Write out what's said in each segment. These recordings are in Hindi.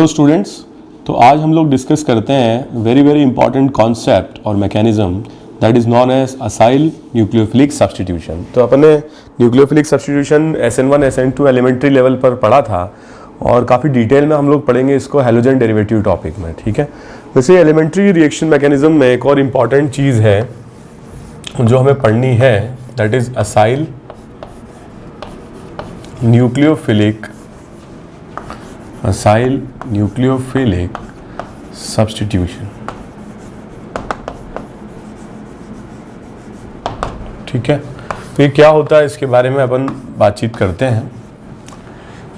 स्टूडेंट्स, तो आज हम लोग डिस्कस करते हैं वेरी इंपॉर्टेंट कॉन्सेप्ट और mechanism that is known as acyl nucleophilic substitution. तो अपन ने nucleophilic substitution SN1 SN2 elementary level पर पढ़ा था और काफ़ी डिटेल में हम लोग पढ़ेंगे इसको हैलोजन डेरिवेटिव टॉपिक में। ठीक है, वैसे एलिमेंट्री रिएक्शन मैकेनिज्म में एक और इम्पॉर्टेंट चीज़ है जो हमें पढ़नी है, that is acyl nucleophilic substitution. ठीक है, तो ये क्या होता है इसके बारे में अपन बातचीत करते हैं।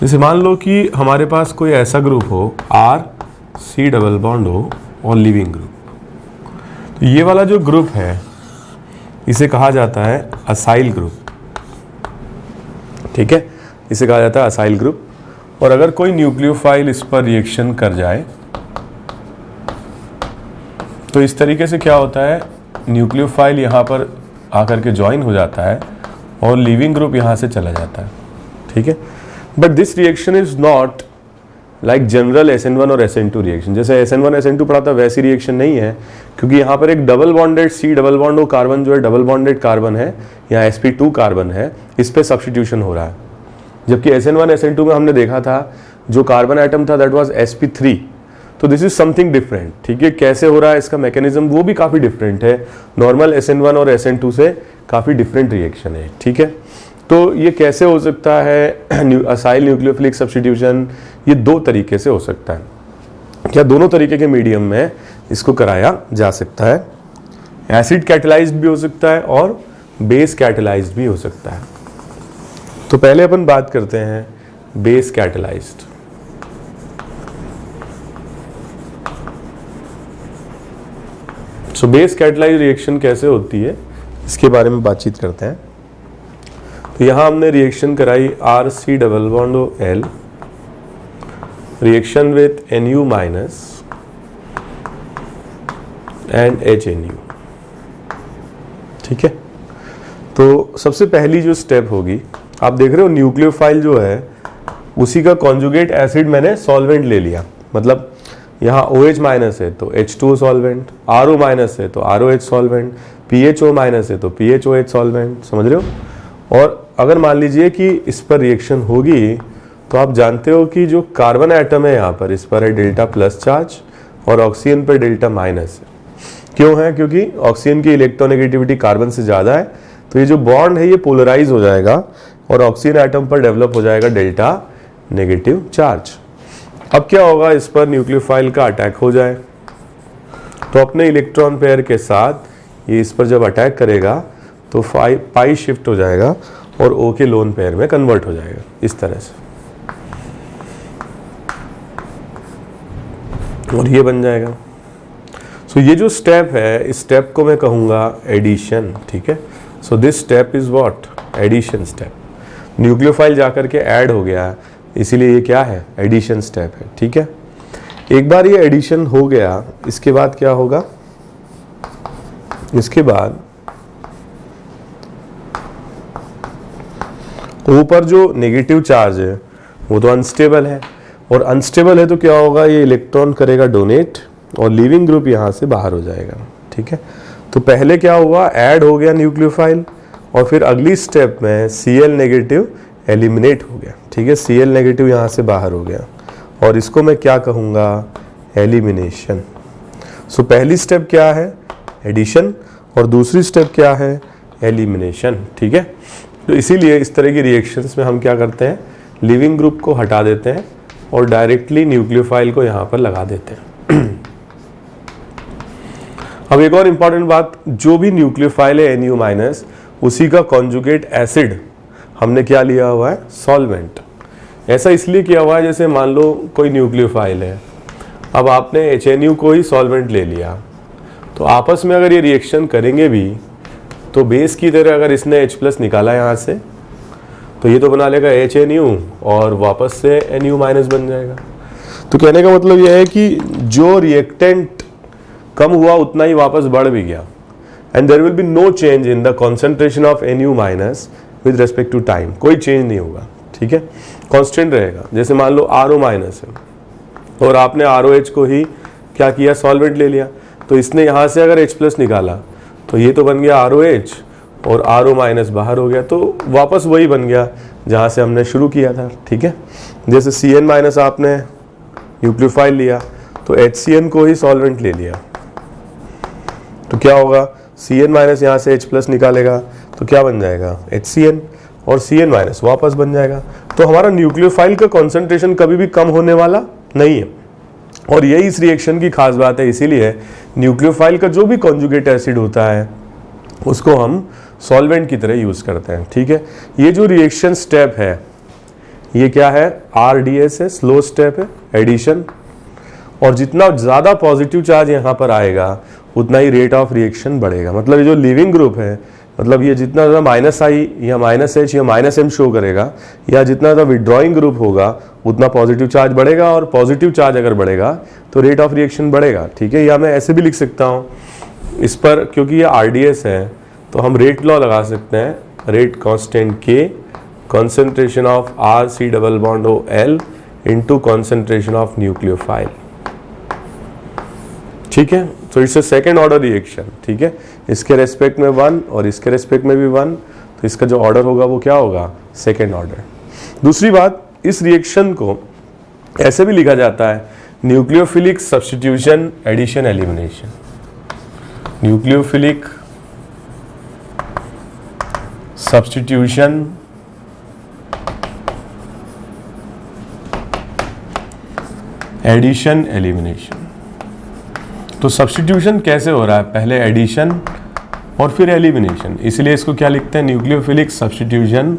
जैसे मान लो कि हमारे पास कोई ऐसा ग्रुप हो RC डबल बॉन्ड हो और लिविंग ग्रुप, तो ये वाला जो ग्रुप है इसे कहा जाता है असाइल ग्रुप। ठीक है, इसे कहा जाता है असाइल ग्रुप। और अगर कोई न्यूक्लियोफाइल इस पर रिएक्शन कर जाए तो इस तरीके से क्या होता है, न्यूक्लियोफाइल यहाँ पर आकर के ज्वाइन हो जाता है और लिविंग ग्रुप यहाँ से चला जाता है। ठीक है, but this reaction is not like general SN1 और SN2 रिएक्शन। जैसे SN1 SN2 पढ़ा था वैसी रिएक्शन नहीं है, क्योंकि यहाँ पर एक double bonded C double bond carbon जो है डबल बॉन्डेड कार्बन है, यहाँ sp2 कार्बन है, इस पे सब्स्टिट्यूशन हो रहा है। जबकि SN1 SN2 में हमने देखा था जो कार्बन एटम था दैट वाज sp3। तो दिस इज समथिंग डिफरेंट। ठीक है, कैसे हो रहा है इसका मैकेनिज्म वो भी काफ़ी डिफरेंट है, नॉर्मल SN1 और SN2 से काफ़ी डिफरेंट रिएक्शन है। ठीक है, तो ये कैसे हो सकता है असाइल न्यूक्लियोफिलिक सब्स्टिट्यूशन, ये दो तरीके से हो सकता है। क्या दोनों तरीके के मीडियम में इसको कराया जा सकता है। एसिड कैटेलाइज्ड भी हो सकता है और बेस कैटेलाइज्ड भी हो सकता है। तो पहले अपन बात करते हैं base catalysed. So base catalysed reaction कैसे होती है इसके बारे में बातचीत करते हैं। तो यहां हमने रिएक्शन कराई RC double bond L reaction with Nu minus and HNU। ठीक है, तो सबसे पहली जो स्टेप होगी, आप देख रहे हो न्यूक्लियोफाइल जो है उसी का कॉन्जुगेट एसिड मैंने सॉल्वेंट ले लिया। मतलब यहाँ OH माइनस है तो H2O सॉल्वेंट, RO माइनस है तो ROH सॉल्वेंट, PHO माइनस है तो PHOH सॉल्वेंट। समझ रहे हो। और अगर मान लीजिए कि इस पर रिएक्शन होगी तो आप जानते हो कि जो कार्बन एटम है यहाँ पर, इस पर है डेल्टा प्लस चार्ज और ऑक्सीजन पर डेल्टा माइनस है। क्यों है? क्योंकि ऑक्सीजन की इलेक्ट्रोनेगेटिविटी कार्बन से ज़्यादा है, तो ये जो बॉन्ड है ये पोलराइज हो जाएगा और ऑक्सीजन एटम पर डेवलप हो जाएगा डेल्टा नेगेटिव चार्ज। अब क्या होगा, इस पर न्यूक्लियोफाइल का अटैक हो जाए तो अपने इलेक्ट्रॉन पेयर के साथ ये इस पर जब अटैक करेगा तो पाई शिफ्ट हो जाएगा और O के लोन पेयर में कन्वर्ट हो जाएगा इस तरह से, और ये बन जाएगा। सो ये जो स्टेप है, इस स्टेप को मैं कहूँगा एडिशन। ठीक है, so this step is what, addition step. Nucleophile जाकर के ऐड हो गया, इसीलिए ये क्या है, एडिशन स्टेप है। ठीक है, एक बार ये एडिशन हो गया, इसके बाद क्या होगा, इसके बाद ऊपर जो नेगेटिव चार्ज है वो तो अनस्टेबल है, और अनस्टेबल है तो क्या होगा, ये इलेक्ट्रॉन करेगा डोनेट और लिविंग ग्रुप यहाँ से बाहर हो जाएगा। ठीक है, तो पहले क्या हुआ, ऐड हो गया न्यूक्लियोफाइल और फिर अगली स्टेप में Cl नेगेटिव एलिमिनेट हो गया। ठीक है, Cl नेगेटिव यहाँ से बाहर हो गया और इसको मैं क्या कहूँगा, एलिमिनेशन। सो पहली स्टेप क्या है, एडिशन, और दूसरी स्टेप क्या है, एलिमिनेशन। ठीक है, तो इसीलिए इस तरह की रिएक्शंस में हम क्या करते हैं, लिविंग ग्रुप को हटा देते हैं और डायरेक्टली न्यूक्लियोफाइल को यहाँ पर लगा देते हैं। अब एक और इम्पॉर्टेंट बात, जो भी न्यूक्लियोफाइल है Nu माइनस, उसी का कॉन्जुगेट एसिड हमने क्या लिया हुआ है, सॉल्वेंट। ऐसा इसलिए किया हुआ है, जैसे मान लो कोई न्यूक्लियोफाइल है, अब आपने HNU को ही सॉल्वेंट ले लिया, तो आपस में अगर ये रिएक्शन करेंगे भी तो बेस की तरह अगर इसने H+ निकाला यहाँ से तो ये तो बना लेगा HNU और वापस से Nu माइनस बन जाएगा। तो कहने का मतलब यह है कि जो रिएक्टेंट कम हुआ उतना ही वापस बढ़ भी गया, and there will be no change in the concentration of Nu minus with respect to time. कोई चेंज नहीं होगा। ठीक है, कांस्टेंट रहेगा। जैसे मान लो RO माइनस है, और आपने ROH को ही क्या किया, सॉल्वेंट ले लिया। तो इसने यहाँ से अगर H+ निकाला तो ये तो बन गया ROH और RO- बाहर हो गया, तो वापस वही बन गया जहाँ से हमने शुरू किया था। ठीक है, जैसे CN- आपने न्यूक्लियोफाइल लिया तो HCN को ही सॉल्वेंट ले लिया, तो क्या होगा, CN- यहाँ से H+ निकालेगा तो क्या बन जाएगा, HCN, और CN- वापस बन जाएगा। तो हमारा न्यूक्लियोफाइल का कॉन्सेंट्रेशन कभी भी कम होने वाला नहीं है, और यही इस रिएक्शन की खास बात है। इसीलिए न्यूक्लियोफाइल का जो भी कॉन्जुगेट एसिड होता है उसको हम सॉल्वेंट की तरह यूज करते हैं। ठीक है, ये जो रिएक्शन स्टेप है ये क्या है, RDS है, स्लो स्टेप है, एडिशन, और जितना ज़्यादा पॉजिटिव चार्ज यहाँ पर आएगा उतना ही रेट ऑफ रिएक्शन बढ़ेगा। मतलब ये जो लिविंग ग्रुप है, मतलब ये जितना ज़्यादा -I या -H या -M शो करेगा, या जितना ज़्यादा विड्रॉइंग ग्रुप होगा उतना पॉजिटिव चार्ज बढ़ेगा, और पॉजिटिव चार्ज अगर बढ़ेगा तो रेट ऑफ रिएक्शन बढ़ेगा। ठीक है, या मैं ऐसे भी लिख सकता हूँ इस पर, क्योंकि ये RDS है तो हम रेट लॉ लगा सकते हैं, rate constant K, concentration of RC double bond OL into concentration of nucleophile. ठीक है, तो it's a second order reaction. ठीक है, इसके रेस्पेक्ट में 1 और इसके रेस्पेक्ट में भी 1, तो इसका जो ऑर्डर होगा वो क्या होगा, सेकेंड ऑर्डर। दूसरी बात, इस रिएक्शन को ऐसे भी लिखा जाता है, nucleophilic substitution addition elimination. Nucleophilic substitution addition elimination. तो सब्स्टिट्यूशन कैसे हो रहा है, पहले एडिशन और फिर एलिमिनेशन, इसलिए इसको क्या लिखते हैं, न्यूक्लियोफिलिक सब्स्टिट्यूशन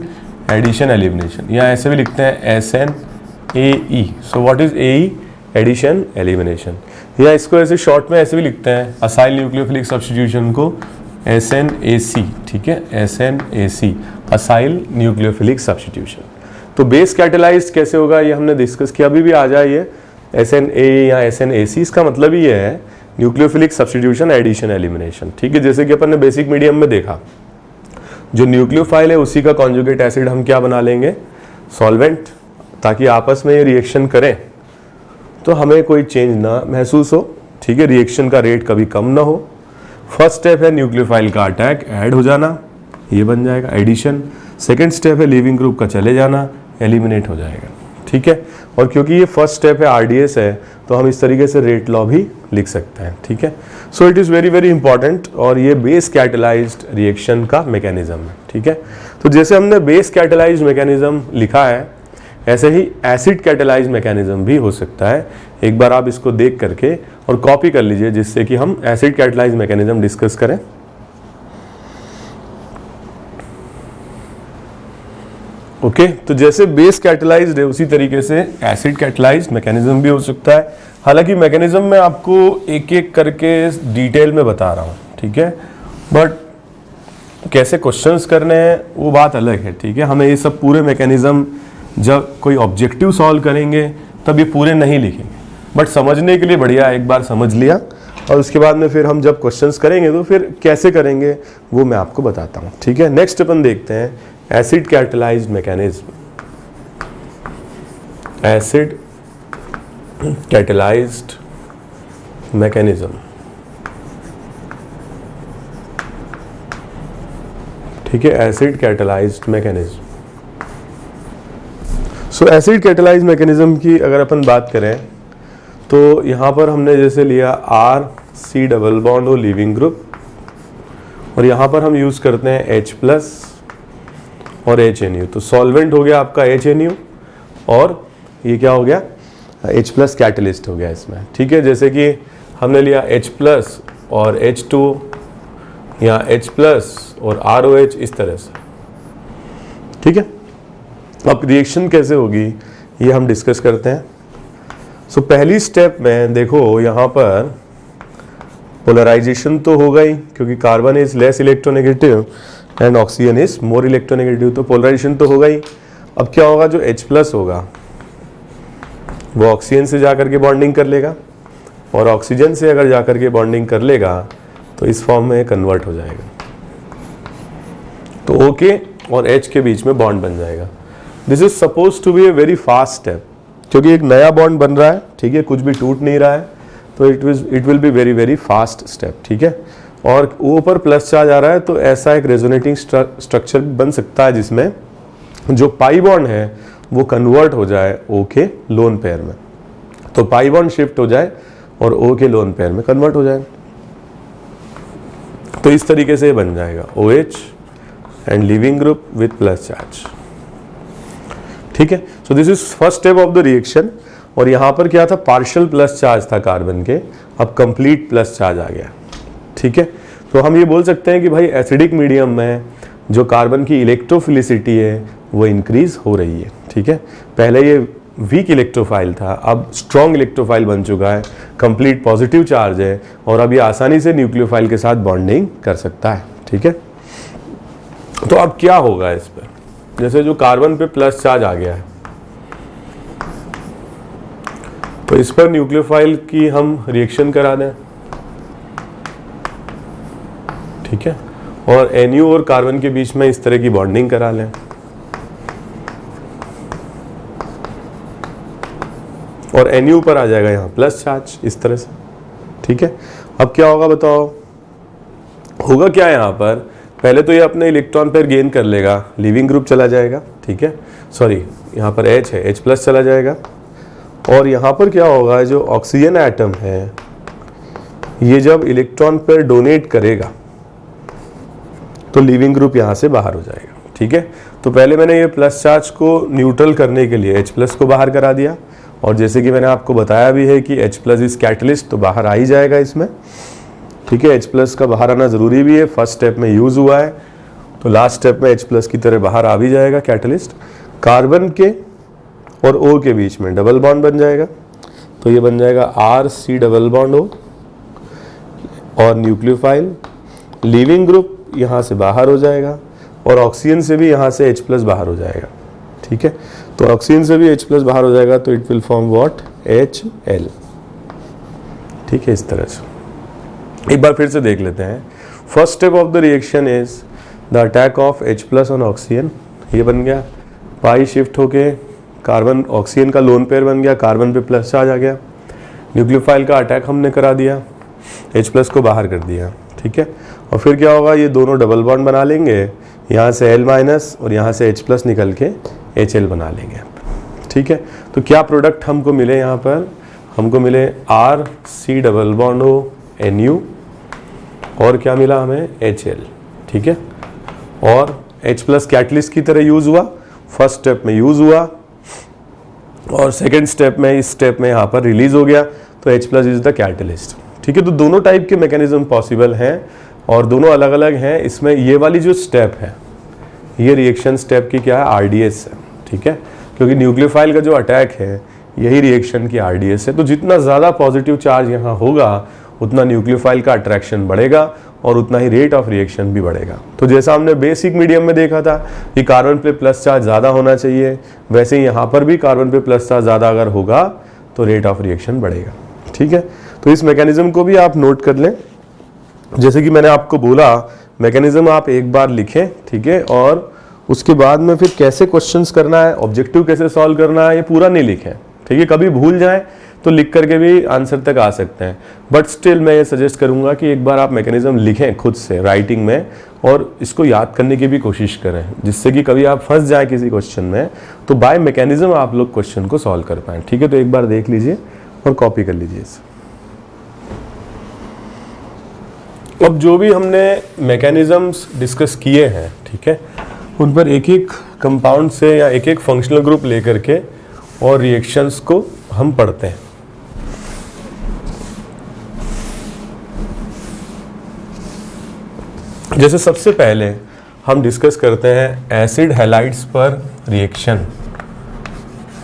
एडिशन एलिमिनेशन, या ऐसे भी लिखते हैं SNAE। So what is AE, addition elimination, या इसको ऐसे शॉर्ट में ऐसे भी लिखते हैं, असाइल न्यूक्लियोफिलिक सब्स्टिट्यूशन को SNAC। ठीक है, SNAC, असाइल न्यूक्लियोफिलिक सब्स्टिट्यूशन। तो बेस कैटेलाइज्ड कैसे होगा ये हमने डिस्कस किया, अभी भी आ जाए ये SNA या SNAC, इसका मतलब ही ये है न्यूक्लियोफिलिक सब्स्टिट्यूशन एडिशन एलिमिनेशन। ठीक है, जैसे कि अपन ने बेसिक मीडियम में देखा, जो न्यूक्लियोफाइल है उसी का कॉन्जुगेट एसिड हम क्या बना लेंगे, सॉल्वेंट, ताकि आपस में ये रिएक्शन करें तो हमें कोई चेंज ना महसूस हो। ठीक है, रिएक्शन का रेट कभी कम ना हो। फर्स्ट स्टेप है न्यूक्लियोफाइल का अटैक, ऐड हो जाना, ये बन जाएगा एडिशन। सेकेंड स्टेप है लिविंग ग्रुप का चले जाना, एलिमिनेट हो जाएगा। ठीक है, और क्योंकि ये फर्स्ट स्टेप है, RDS है, तो हम इस तरीके से रेट लॉ भी लिख सकते हैं। ठीक है, so it is very very important, और ये बेस कैटेलाइज्ड रिएक्शन का मैकेनिज्म है। ठीक है, तो जैसे हमने बेस कैटेलाइज्ड मैकेनिज्म लिखा है, ऐसे ही एसिड कैटेलाइज्ड मैकेनिज्म भी हो सकता है। एक बार आप इसको देख करके और कॉपी कर लीजिए, जिससे कि हम एसिड कैटेलाइज्ड मैकेनिज्म डिस्कस करें। ओके, तो जैसे बेस कैटेलाइज्ड है उसी तरीके से एसिड कैटेलाइज्ड मैकेनिज्म भी हो सकता है। हालांकि मैकेनिज्म मैं आपको एक एक करके डिटेल में बता रहा हूँ। ठीक है, बट कैसे क्वेश्चंस करने हैं वो बात अलग है। ठीक है, हमें ये सब पूरे मैकेनिज्म जब कोई ऑब्जेक्टिव सॉल्व करेंगे तब ये पूरे नहीं लिखेंगे, बट समझने के लिए बढ़िया एक बार समझ लिया, और उसके बाद में फिर हम जब क्वेश्चंस करेंगे तो फिर कैसे करेंगे वो मैं आपको बताता हूँ। ठीक है, नेक्स्ट अपन देखते हैं acid catalysed mechanism. Acid catalysed mechanism. ठीक है, एसिड कैटेलाइज्ड मैकेनिज्म। सो एसिड कैटेलाइज्ड मैकेनिज्म की अगर अपन बात करें तो यहाँ पर हमने जैसे लिया RC डबल बॉन्ड और लिविंग ग्रुप, और यहाँ पर हम यूज करते हैं H+ और HNU। तो सॉल्वेंट हो गया आपका HNU, और ये क्या हो गया, H+ कैटलिस्ट हो गया इसमें। ठीक है, जैसे कि हमने लिया H+ और H2 या H+ और ROH, इस तरह से। ठीक है, अब रिएक्शन कैसे होगी ये हम डिस्कस करते हैं। सो पहली स्टेप में देखो, यहाँ पर पोलराइजेशन तो होगा ही, क्योंकि carbon is less electronegative and oxygen is more electronegative, तो पोलराइजेशन तो होगा ही। अब क्या होगा, जो H+ होगा वो ऑक्सीजन से जाकर के बॉन्डिंग कर लेगा, और ऑक्सीजन से अगर जाकर के बॉन्डिंग कर लेगा तो इस फॉर्म में कन्वर्ट हो जाएगा, तो OK और H के बीच में बॉन्ड बन जाएगा। This is suppose to be a very fast step, क्योंकि एक नया बॉन्ड बन रहा है, ठीक है, कुछ भी टूट नहीं रहा है, तो it will be very very fast step, ठीक है। और ऊपर प्लस चार्ज आ रहा है, तो ऐसा एक रेजोनेटिंग स्ट्रक्चर बन सकता है जिसमें जो पाई बॉन्ड है वो कन्वर्ट हो जाए ओ के लोन पेयर में, तो पाई बॉन्ड शिफ्ट हो जाए और ओ के लोन पेयर में कन्वर्ट हो जाए। तो इस तरीके से बन जाएगा OH and leaving group with plus charge, ठीक है। So this is first step of the reaction. और यहां पर क्या था, पार्शियल प्लस चार्ज था कार्बन के, अब कंप्लीट प्लस चार्ज आ गया, ठीक है। तो हम ये बोल सकते हैं कि भाई एसिडिक मीडियम में जो कार्बन की इलेक्ट्रोफिलिसिटी है वो इंक्रीज हो रही है, ठीक है। पहले ये वीक इलेक्ट्रोफाइल था, अब स्ट्रॉन्ग इलेक्ट्रोफाइल बन चुका है, कंप्लीट पॉजिटिव चार्ज है, और अब ये आसानी से न्यूक्लियोफाइल के साथ बॉन्डिंग कर सकता है, ठीक है। तो अब क्या होगा इस पर, जैसे जो कार्बन पे प्लस चार्ज आ गया है, तो इस पर न्यूक्लियोफाइल की हम रिएक्शन करा दें, ठीक है, और NU और कार्बन के बीच में इस तरह की बॉन्डिंग करा लें, और NU पर आ जाएगा यहाँ प्लस चार्ज इस तरह से, ठीक है। अब क्या होगा बताओ, होगा क्या यहाँ पर, पहले तो ये अपने इलेक्ट्रॉन पेयर गेन कर लेगा, लीविंग ग्रुप चला जाएगा, ठीक है, सॉरी यहाँ पर H है, H प्लस चला जाएगा, और यहाँ पर क्या होगा, जो ऑक्सीजन एटम है ये जब इलेक्ट्रॉन पेयर डोनेट करेगा तो लीविंग ग्रुप यहाँ से बाहर हो जाएगा, ठीक है। तो पहले मैंने ये प्लस चार्ज को न्यूट्रल करने के लिए H प्लस को बाहर करा दिया, और जैसे कि मैंने आपको बताया भी है कि H प्लस इज कैटलिस्ट, तो बाहर आ ही जाएगा इसमें, ठीक है। H प्लस का बाहर आना ज़रूरी भी है, फर्स्ट स्टेप में यूज़ हुआ है, तो लास्ट स्टेप में H प्लस की तरह बाहर आ भी जाएगा कैटलिस्ट। कार्बन के और O के बीच में डबल बॉन्ड बन जाएगा, तो ये बन जाएगा RC डबल बॉन्ड O और न्यूक्लियोफाइल, लीविंग ग्रुप यहाँ से बाहर हो जाएगा, और ऑक्सीजन से भी यहाँ से H प्लस बाहर हो जाएगा, ठीक है। तो ऑक्सीजन से भी H प्लस बाहर हो जाएगा, तो it will form what, HL, ठीक है। इस तरह से एक बार फिर से देख लेते हैं। First step of the reaction is the attack of H plus on oxygen, ये बन गया, पाई शिफ्ट होके कार्बन ऑक्सीजन का लोन पेयर बन गया, कार्बन पे प्लस चार्ज आ गया, न्यूक्लियोफाइल का अटैक हमने करा दिया, H प्लस को बाहर कर दिया, ठीक है। और फिर क्या होगा, ये दोनों डबल बॉन्ड बना लेंगे, यहाँ से L माइनस और यहाँ से H प्लस निकल के HL बना लेंगे, ठीक है। तो क्या प्रोडक्ट हमको मिले, यहाँ पर हमको मिले RC double bond O NU, और क्या मिला हमें, HL, ठीक है। और H प्लस कैटलिस्ट की तरह यूज़ हुआ, फर्स्ट स्टेप में यूज़ हुआ, और सेकेंड स्टेप में, इस स्टेप में यहाँ पर रिलीज हो गया, तो H plus is the catalyst, ठीक है। तो दोनों टाइप के मैकेनिज्म पॉसिबल हैं और दोनों अलग अलग हैं। इसमें ये वाली जो स्टेप है, ये रिएक्शन स्टेप की क्या है, RDS है, ठीक है, क्योंकि न्यूक्लियोफाइल का जो अटैक है यही रिएक्शन की RDS है। तो जितना ज़्यादा पॉजिटिव चार्ज यहाँ होगा उतना न्यूक्लियोफाइल का अट्रैक्शन बढ़ेगा और उतना ही रेट ऑफ रिएक्शन भी बढ़ेगा। तो जैसा हमने बेसिक मीडियम में देखा था कि कार्बन पे प्लस चार्ज ज़्यादा होना चाहिए, वैसे ही यहाँ पर भी कार्बन पे प्लस चार्ज ज़्यादा अगर होगा तो रेट ऑफ रिएक्शन बढ़ेगा, ठीक है। तो इस मैकेनिज्म को भी आप नोट कर लें, जैसे कि मैंने आपको बोला मैकेनिज्म आप एक बार लिखें, ठीक है, और उसके बाद में फिर कैसे क्वेश्चंस करना है, ऑब्जेक्टिव कैसे सॉल्व करना है, ये पूरा नहीं लिखें, ठीक है। कभी भूल जाए तो लिख करके भी आंसर तक आ सकते हैं, बट स्टिल मैं ये सजेस्ट करूंगा कि एक बार आप मैकेनिज्म लिखें खुद से राइटिंग में, और इसको याद करने की भी कोशिश करें, जिससे कि कभी आप फंस जाए किसी क्वेश्चन में तो बाय मैकेनिज्म आप लोग क्वेश्चन को सॉल्व कर पाएँ, ठीक है। तो एक बार देख लीजिए और कॉपी कर लीजिए इसे। अब जो भी हमने मैकेनिज्म्स डिस्कस किए हैं, ठीक है, उन पर एक एक कंपाउंड से या एक एक फंक्शनल ग्रुप लेकर के और रिएक्शंस को हम पढ़ते हैं। जैसे सबसे पहले हम डिस्कस करते हैं एसिड हैलाइड्स पर रिएक्शन,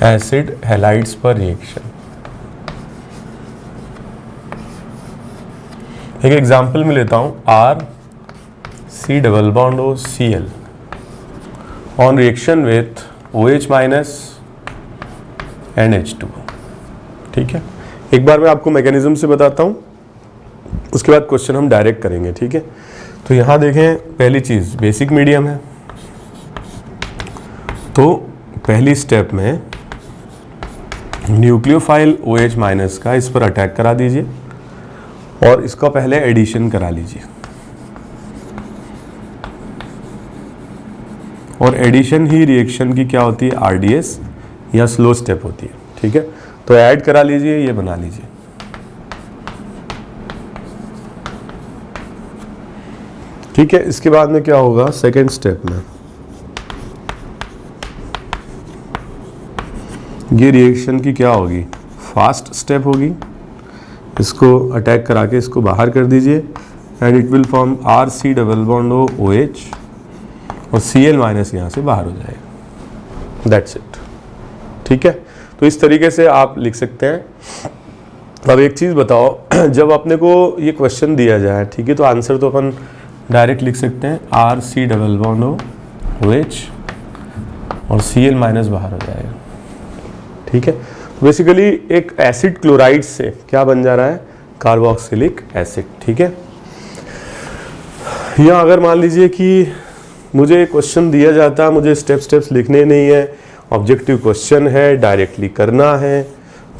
एसिड हैलाइड्स पर रिएक्शन। एक एग्जाम्पल में लेता हूं, RC double bond O Cl on reaction with OH minus and H2, ठीक है। एक बार मैं आपको मैकेनिज्म से बताता हूं, उसके बाद क्वेश्चन हम डायरेक्ट करेंगे, ठीक है। तो यहां देखें, पहली चीज बेसिक मीडियम है, तो पहली स्टेप में न्यूक्लियोफाइल OH माइनस का इस पर अटैक करा दीजिए और इसका पहले एडिशन करा लीजिए, और एडिशन ही रिएक्शन की क्या होती है, RDS या स्लो स्टेप होती है। ठीक है, तो ऐड करा लीजिए, ये बना लीजिए। ठीक है, इसके बाद में क्या होगा, सेकेंड स्टेप में ये रिएक्शन की क्या होगी, फास्ट स्टेप होगी। इसको अटैक करा के इसको बाहर कर दीजिए and it will form RC double bond OH और Cl माइनस यहाँ से बाहर हो जाएगा। That's it. ठीक है, तो इस तरीके से आप लिख सकते हैं। अब एक चीज़ बताओ, जब अपने को ये क्वेश्चन दिया जाए, ठीक है, तो आंसर तो अपन डायरेक्ट लिख सकते हैं RC डबल बॉन्ड OH और Cl माइनस बाहर हो जाएगा। ठीक है, बेसिकली एक एसिड क्लोराइड से क्या बन जा रहा है, कार्बोक्सिलिक एसिड। ठीक है, या अगर मान लीजिए कि मुझे क्वेश्चन दिया जाता, मुझे स्टेप्स लिखने नहीं है, ऑब्जेक्टिव क्वेश्चन है, डायरेक्टली करना है,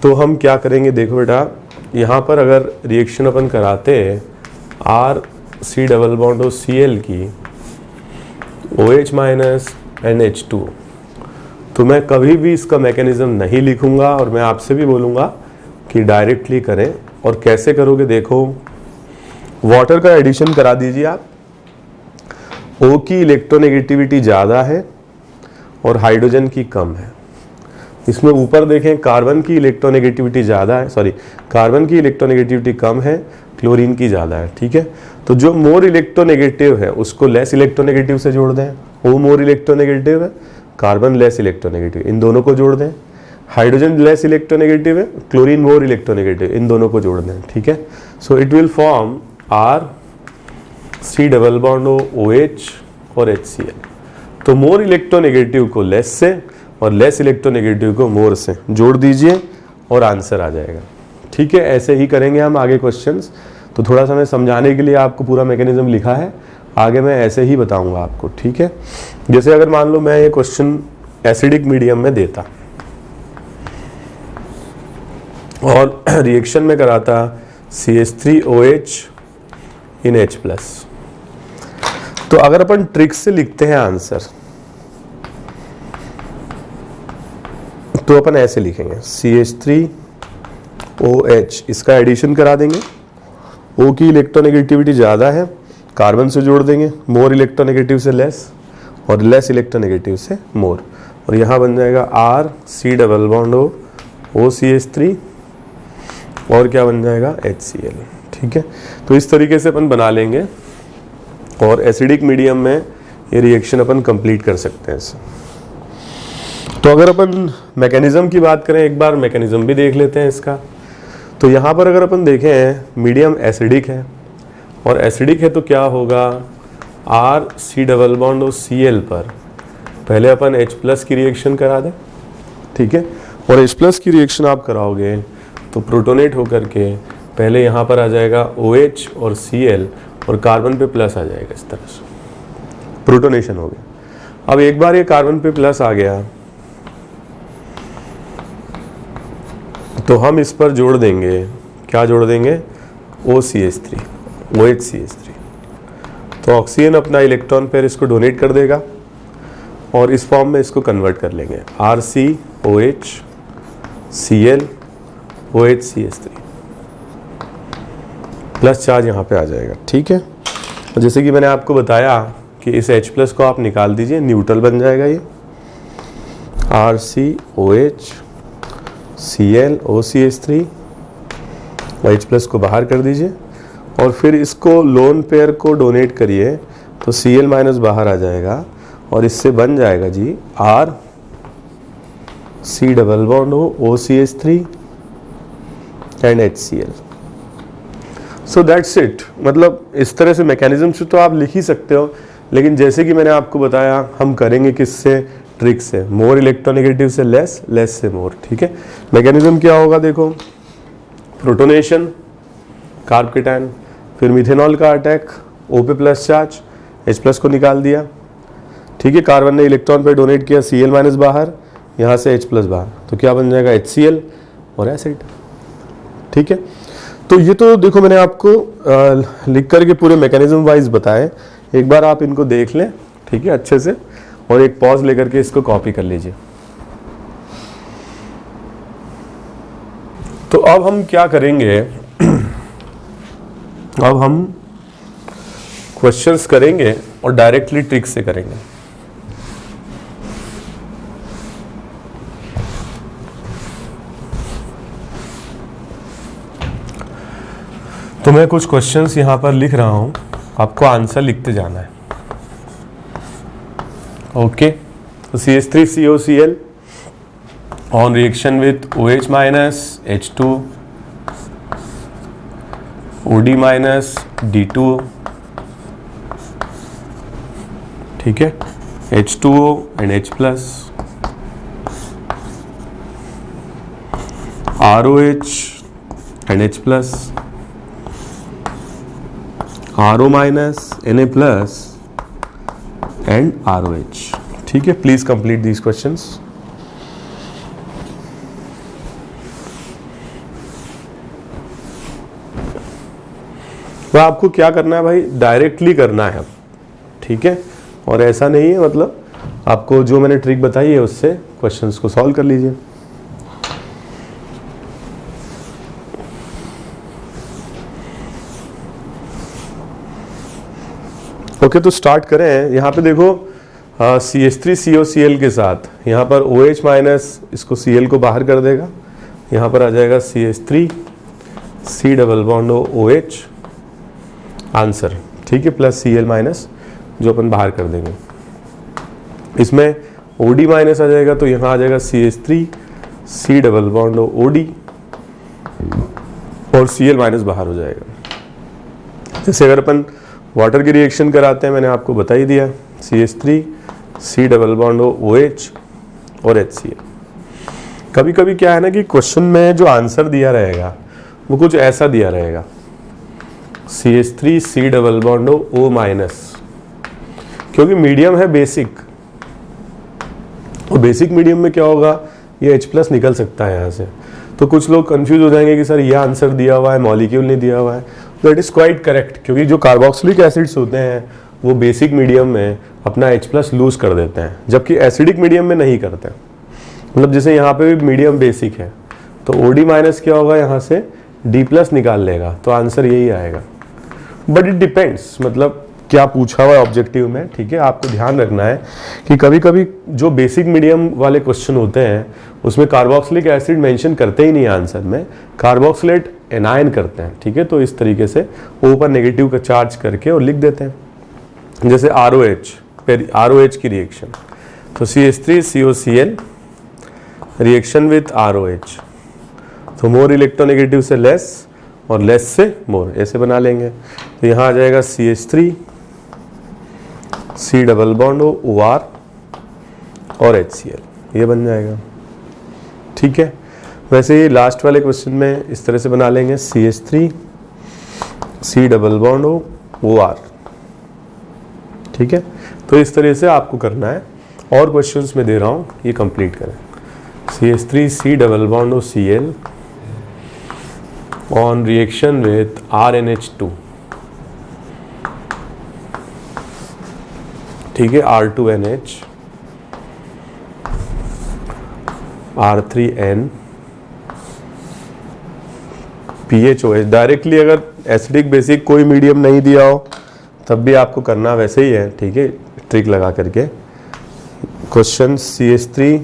तो हम क्या करेंगे, देखो बेटा, यहाँ पर अगर रिएक्शन अपन कराते हैं RC डबल बॉन्ड Cl की OH माइनस NH2, तो मैं कभी भी इसका मैकेनिज्म नहीं लिखूंगा और मैं आपसे भी बोलूँगा कि डायरेक्टली करें। और कैसे करोगे, देखो, वाटर का एडिशन करा दीजिए आप। O की इलेक्ट्रोनेगेटिविटी ज़्यादा है और हाइड्रोजन की कम है। इसमें ऊपर देखें, कार्बन की इलेक्ट्रोनेगेटिविटी ज़्यादा है, कार्बन की इलेक्ट्रोनेगेटिविटी कम है, क्लोरीन की ज़्यादा है। ठीक है, तो जो मोर इलेक्ट्रोनेगेटिव है उसको लेस इलेक्ट्रोनेगेटिव से जोड़ दें। O मोर इलेक्ट्रोनेगेटिव है, कार्बन लेस इलेक्ट्रोनेगेटिव, इन दोनों को जोड़ दें। हाइड्रोजन लेस इलेक्ट्रोनेगेटिव है, क्लोरीन मोर इलेक्ट्रोनेगेटिव, इन दोनों को जोड़ दें। ठीक है, so it will form RC double bond OH और HCl। तो मोर इलेक्ट्रोनेगेटिव को लेस से और लेस इलेक्ट्रोनेगेटिव को मोर से जोड़ दीजिए और आंसर आ जाएगा। ठीक है, ऐसे ही करेंगे हम आगे क्वेश्चंस। तो थोड़ा सा मैं समझाने के लिए आपको पूरा मैकेनिज्म लिखा है, आगे मैं ऐसे ही बताऊंगा आपको। ठीक है, जैसे अगर मान लो मैं ये क्वेश्चन एसिडिक मीडियम में देता और रिएक्शन में कराता CH3OH इन H+, तो अगर अपन ट्रिक से लिखते हैं आंसर, तो अपन ऐसे लिखेंगे CH3OH, इसका एडिशन करा देंगे। O की इलेक्ट्रोनेगेटिविटी ज़्यादा है, कार्बन से जोड़ देंगे, मोर इलेक्ट्रोनेगेटिव से लेस और लेस इलेक्ट्रोनेगेटिव से मोर, और यहाँ बन जाएगा RC डबल बॉन्ड OCH3 और क्या बन जाएगा, HCl। ठीक है, तो इस तरीके से अपन बना लेंगे और एसिडिक मीडियम में ये रिएक्शन अपन कंप्लीट कर सकते हैं इससे। तो अगर अपन मैकेनिज्म की बात करें, एक बार मैकेनिज्म भी देख लेते हैं इसका। तो यहाँ पर अगर अपन देखें, मीडियम एसिडिक है, और एसिडिक है तो क्या होगा, RC डबल बॉन्ड Cl पर पहले अपन H+ की रिएक्शन करा दें। ठीक है, और H+ की रिएक्शन आप कराओगे तो प्रोटोनेट होकर के पहले यहाँ पर आ जाएगा OH और Cl और कार्बन पे प्लस आ जाएगा, इस तरह से प्रोटोनेशन हो गया। अब एक बार ये कार्बन पे प्लस आ गया तो हम इस पर जोड़ देंगे, क्या जोड़ देंगे, OCH3, OHCH3। तो ऑक्सीजन अपना इलेक्ट्रॉन पेयर इसको डोनेट कर देगा और इस फॉर्म में इसको कन्वर्ट कर लेंगे, RCOH Cl OHCH3 plus charge यहाँ पे आ जाएगा। ठीक है, जैसे कि मैंने आपको बताया कि इस H+ को आप निकाल दीजिए, न्यूट्रल बन जाएगा ये, RCOH Cl OCH3, H+ को बाहर कर दीजिए और फिर इसको लोन पेयर को डोनेट करिए तो Cl माइनस बाहर आ जाएगा और इससे बन जाएगा जी RC double bond OCH3 and HCl। So that's it. मतलब इस तरह से मैकेनिज्म से तो आप लिख ही सकते हो, लेकिन जैसे कि मैंने आपको बताया हम करेंगे किससे, ट्रिक से, मोर इलेक्ट्रोनेगेटिव से लेस, लेस से मोर। ठीक है, मैकेनिज्म क्या होगा, देखो, प्रोटोनेशन कार्ब केटायन, फिर मिथेनॉल का अटैक, O पे प्लस चार्ज, H+ को निकाल दिया। ठीक है, कार्बन ने इलेक्ट्रॉन पे डोनेट किया, Cl माइनस बाहर, यहाँ से H+ बाहर, तो क्या बन जाएगा HCl। और एसिड। ठीक है, तो ये तो देखो मैंने आपको लिख करके पूरे मैकेनिज्म वाइज बताए, एक बार आप इनको देख लें, ठीक है, अच्छे से, और एक पॉज लेकर के इसको कॉपी कर लीजिए। तो अब हम क्या करेंगे, अब हम क्वेश्चंस करेंगे और डायरेक्टली ट्रिक से करेंगे। तो मैं कुछ क्वेश्चंस यहां पर लिख रहा हूं, आपको आंसर लिखते जाना है। ओके, तो CH3COCl on reaction with OH minus H2 OD minus D2O, ठीक है, H2O and H plus, ROH and H plus, RO minus Na plus and ROH। ठीक है, प्लीज कंप्लीट दीज क्वेश्चंस। तो आपको क्या करना है भाई, डायरेक्टली करना है, ठीक है, और ऐसा नहीं है, मतलब आपको जो मैंने ट्रिक बताई है उससे क्वेश्चंस को सॉल्व कर लीजिए। ओके, तो स्टार्ट करें। यहाँ पे देखो CH3COCl के साथ यहाँ पर OH माइनस इसको Cl को बाहर कर देगा, यहाँ पर आ जाएगा CH3 C double bond OH answer, ठीक है, प्लस Cl माइनस जो अपन बाहर कर देंगे। इसमें OD माइनस आ जाएगा, तो यहाँ आ जाएगा CH3 C double bond OD और Cl माइनस बाहर हो जाएगा। जैसे अगर अपन वाटर की रिएक्शन कराते हैं, मैंने आपको बता ही दिया, CH3 C double bond OH और HCl। कभी कभी क्या है ना कि क्वेश्चन में जो आंसर दिया रहेगा वो कुछ ऐसा दिया रहेगा, CH3 C double bond O minus, क्योंकि मीडियम है बेसिक, और बेसिक मीडियम में क्या होगा, ये H प्लस निकल सकता है यहाँ से। तो कुछ लोग कंफ्यूज हो जाएंगे कि सर ये आंसर दिया हुआ है, मॉलिक्यूल नहीं दिया हुआ है। तो इट इज़ क्वाइट करेक्ट, क्योंकि जो कार्बोक्सिलिक एसिड्स होते हैं वो बेसिक मीडियम में अपना H प्लस लूज कर देते हैं, जबकि एसिडिक मीडियम में नहीं करते। मतलब जैसे यहाँ पे भी मीडियम बेसिक है, तो OD माइनस क्या होगा, यहाँ से D प्लस निकाल लेगा, तो आंसर यही आएगा। बट इट डिपेंड्स, मतलब क्या पूछा हुआ है ऑब्जेक्टिव में, ठीक है। आपको ध्यान रखना है कि कभी कभी जो बेसिक मीडियम वाले क्वेश्चन होते हैं उसमें कार्बोक्सिलिक एसिड मेंशन करते ही नहीं आंसर में, कार्बोक्सिलेट एनायन करते हैं, ठीक है। तो इस तरीके से O पर नेगेटिव का चार्ज करके और लिख देते हैं। जैसे ROH की रिएक्शन, तो CH3COCl रिएक्शन विथ ROH, तो मोर इलेक्ट्रोनेगेटिव से लेस और लेस से मोर, ऐसे बना लेंगे। तो यहाँ आ जाएगा CH3 C double bond OR और HCl, ये बन जाएगा, ठीक है। वैसे ही लास्ट वाले क्वेश्चन में इस तरह से बना लेंगे, CH3 C double bond OR, ठीक है। तो इस तरह से आपको करना है, और क्वेश्चंस में दे रहा हूँ, ये कंप्लीट करें। CH3 C double bond Cl on reaction with RNH2, ठीक है, R2NH R3N PHOH। डायरेक्टली अगर एसिडिक बेसिक कोई मीडियम नहीं दिया हो तब भी आपको करना वैसे ही है, ठीक है, ट्रिक लगा करके। Question CH3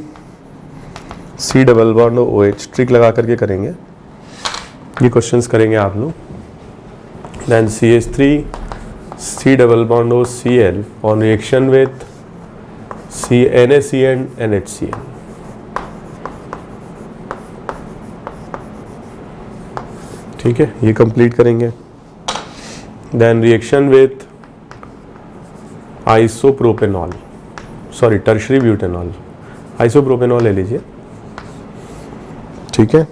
C double bond OH trick लगा करके करेंगे, ये क्वेश्चंस करेंगे आप लोग। Then CH3 C double bond Cl on reaction with NaCN NHCl, ठीक है, ये कंप्लीट करेंगे। Then reaction with isopropanol, sorry tertiary butanol, isopropanol ले लीजिए, ठीक है।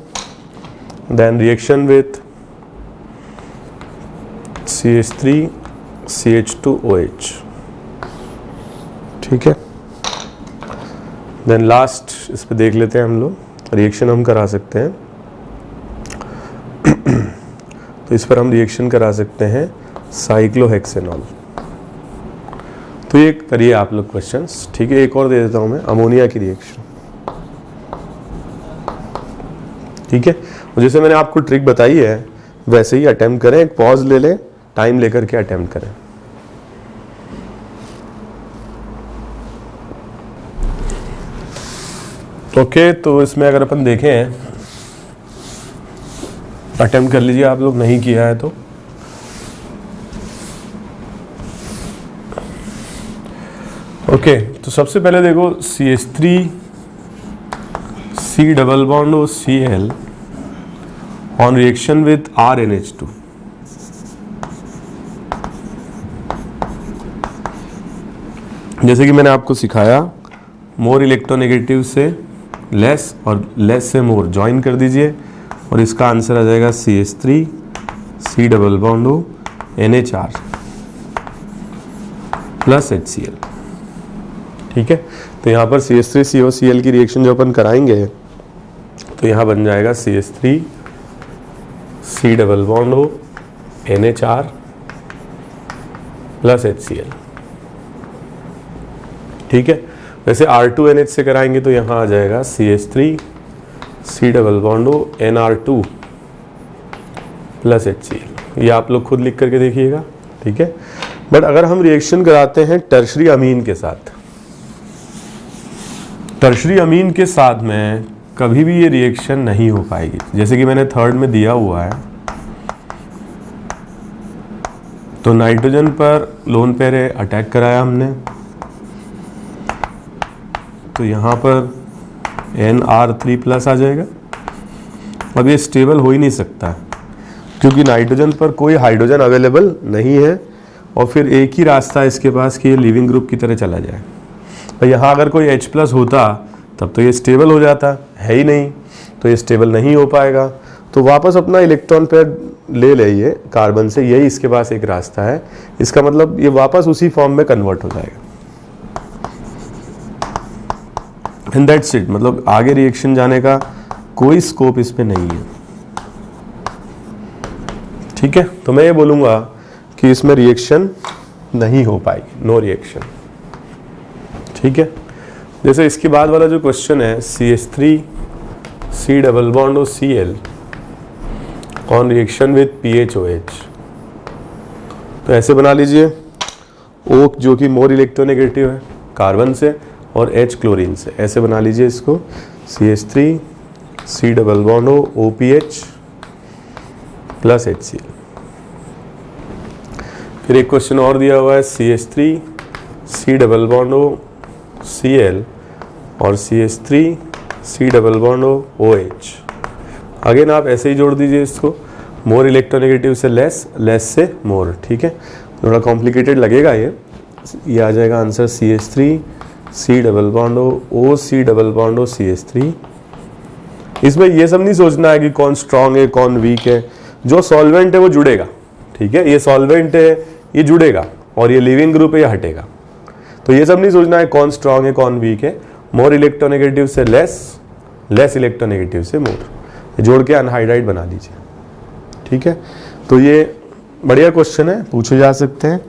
Then reaction with CH3 CH2OH, ठीक है। देन लास्ट इस पे देख लेते हैं हम लोग, रिएक्शन हम करा सकते हैं तो इस पर हम रिएक्शन करा सकते हैं साइक्लोहेक्सेनॉल। तो ये करिए आप लोग क्वेश्चंस, ठीक है। एक और दे देता हूं मैं, अमोनिया की रिएक्शन, ठीक है। और जैसे मैंने आपको ट्रिक बताई है वैसे ही अटेम्प्ट करें, एक पॉज ले लें, टाइम लेकर के अटेम्प्ट करें। ओके, तो इसमें अगर अपन देखें, अटेम्प्ट कर लीजिए आप लोग, नहीं किया है तो। ओके, तो सबसे पहले देखो CH3 C double bond O Cl on reaction with RnH2। जैसे कि मैंने आपको सिखाया, मोर इलेक्ट्रोनेगेटिव से लेस और लेस से मोर ज्वाइन कर दीजिए और इसका आंसर आ जाएगा CH3 C double bond O NHR plus HCl, ठीक है। तो यहाँ पर CH3COCl की रिएक्शन जो अपन कराएंगे तो यहाँ बन जाएगा CH3 C double bond O NHR plus HCl, ठीक है। वैसे R2NH से कराएंगे तो यहाँ आ जाएगा CH3 C double bond O NR2 plus HCl। ये आप लोग खुद लिख करके देखिएगा, ठीक है। बट अगर हम रिएक्शन कराते हैं टर्शरी अमीन के साथ, टर्शरी अमीन के साथ में कभी भी ये रिएक्शन नहीं हो पाएगी। जैसे कि मैंने थर्ड में दिया हुआ है, तो नाइट्रोजन पर लोन पेयर अटैक कराया हमने, तो यहाँ पर NR3 प्लस आ जाएगा। अब ये स्टेबल हो ही नहीं सकता क्योंकि नाइट्रोजन पर कोई हाइड्रोजन अवेलेबल नहीं है और फिर एक ही रास्ता है इसके पास कि ये लिविंग ग्रुप की तरह चला जाए। और यहाँ अगर कोई H प्लस होता तब तो ये स्टेबल हो जाता, है ही नहीं, तो ये स्टेबल नहीं हो पाएगा। तो वापस अपना इलेक्ट्रॉन पेयर ले लिए कार्बन से, यही इसके पास एक रास्ता है। इसका मतलब ये वापस उसी फॉर्म में कन्वर्ट हो जाएगा एंड दैट्स इट। मतलब आगे रिएक्शन जाने का कोई स्कोप इसमें नहीं है, ठीक है। तो मैं ये बोलूँगा कि इसमें रिएक्शन नहीं हो पाएगी, नो रिएक्शन, ठीक है। जैसे इसके बाद वाला जो क्वेश्चन है CH3 C double bond O Cl on reaction with PHOH, तो ऐसे बना लीजिए। O जो कि मोर इलेक्ट्रोनेगेटिव है कार्बन से और H क्लोरीन से, ऐसे बना लीजिए इसको CH3 C double bond O OPH plus HCl। फिर एक क्वेश्चन और दिया हुआ है CH3 C double bond O Cl और CH3 C double bond O OH। Again आप ऐसे ही जोड़ दीजिए इसको, मोर इलेक्ट्रोनेगेटिव से लेस, लेस से मोर, ठीक है। थोड़ा कॉम्प्लिकेटेड लगेगा ये आ जाएगा answer CH3 C double bond O OC double bond O CH3। इसमें ये सब नहीं सोचना है कि कौन स्ट्रांग है कौन वीक है, जो सॉल्वेंट है वो जुड़ेगा, ठीक है। ये सॉल्वेंट है ये जुड़ेगा और ये लिविंग ग्रुप है ये हटेगा। तो ये सब नहीं सोचना है कौन स्ट्रांग है कौन वीक है, मोर इलेक्ट्रोनेगेटिव से लेस, लेस इलेक्ट्रोनेगेटिव से मोर, जोड़ के अनहाइड्राइड बना लीजिए, ठीक है। तो ये बढ़िया क्वेश्चन है, पूछे जा सकते हैं।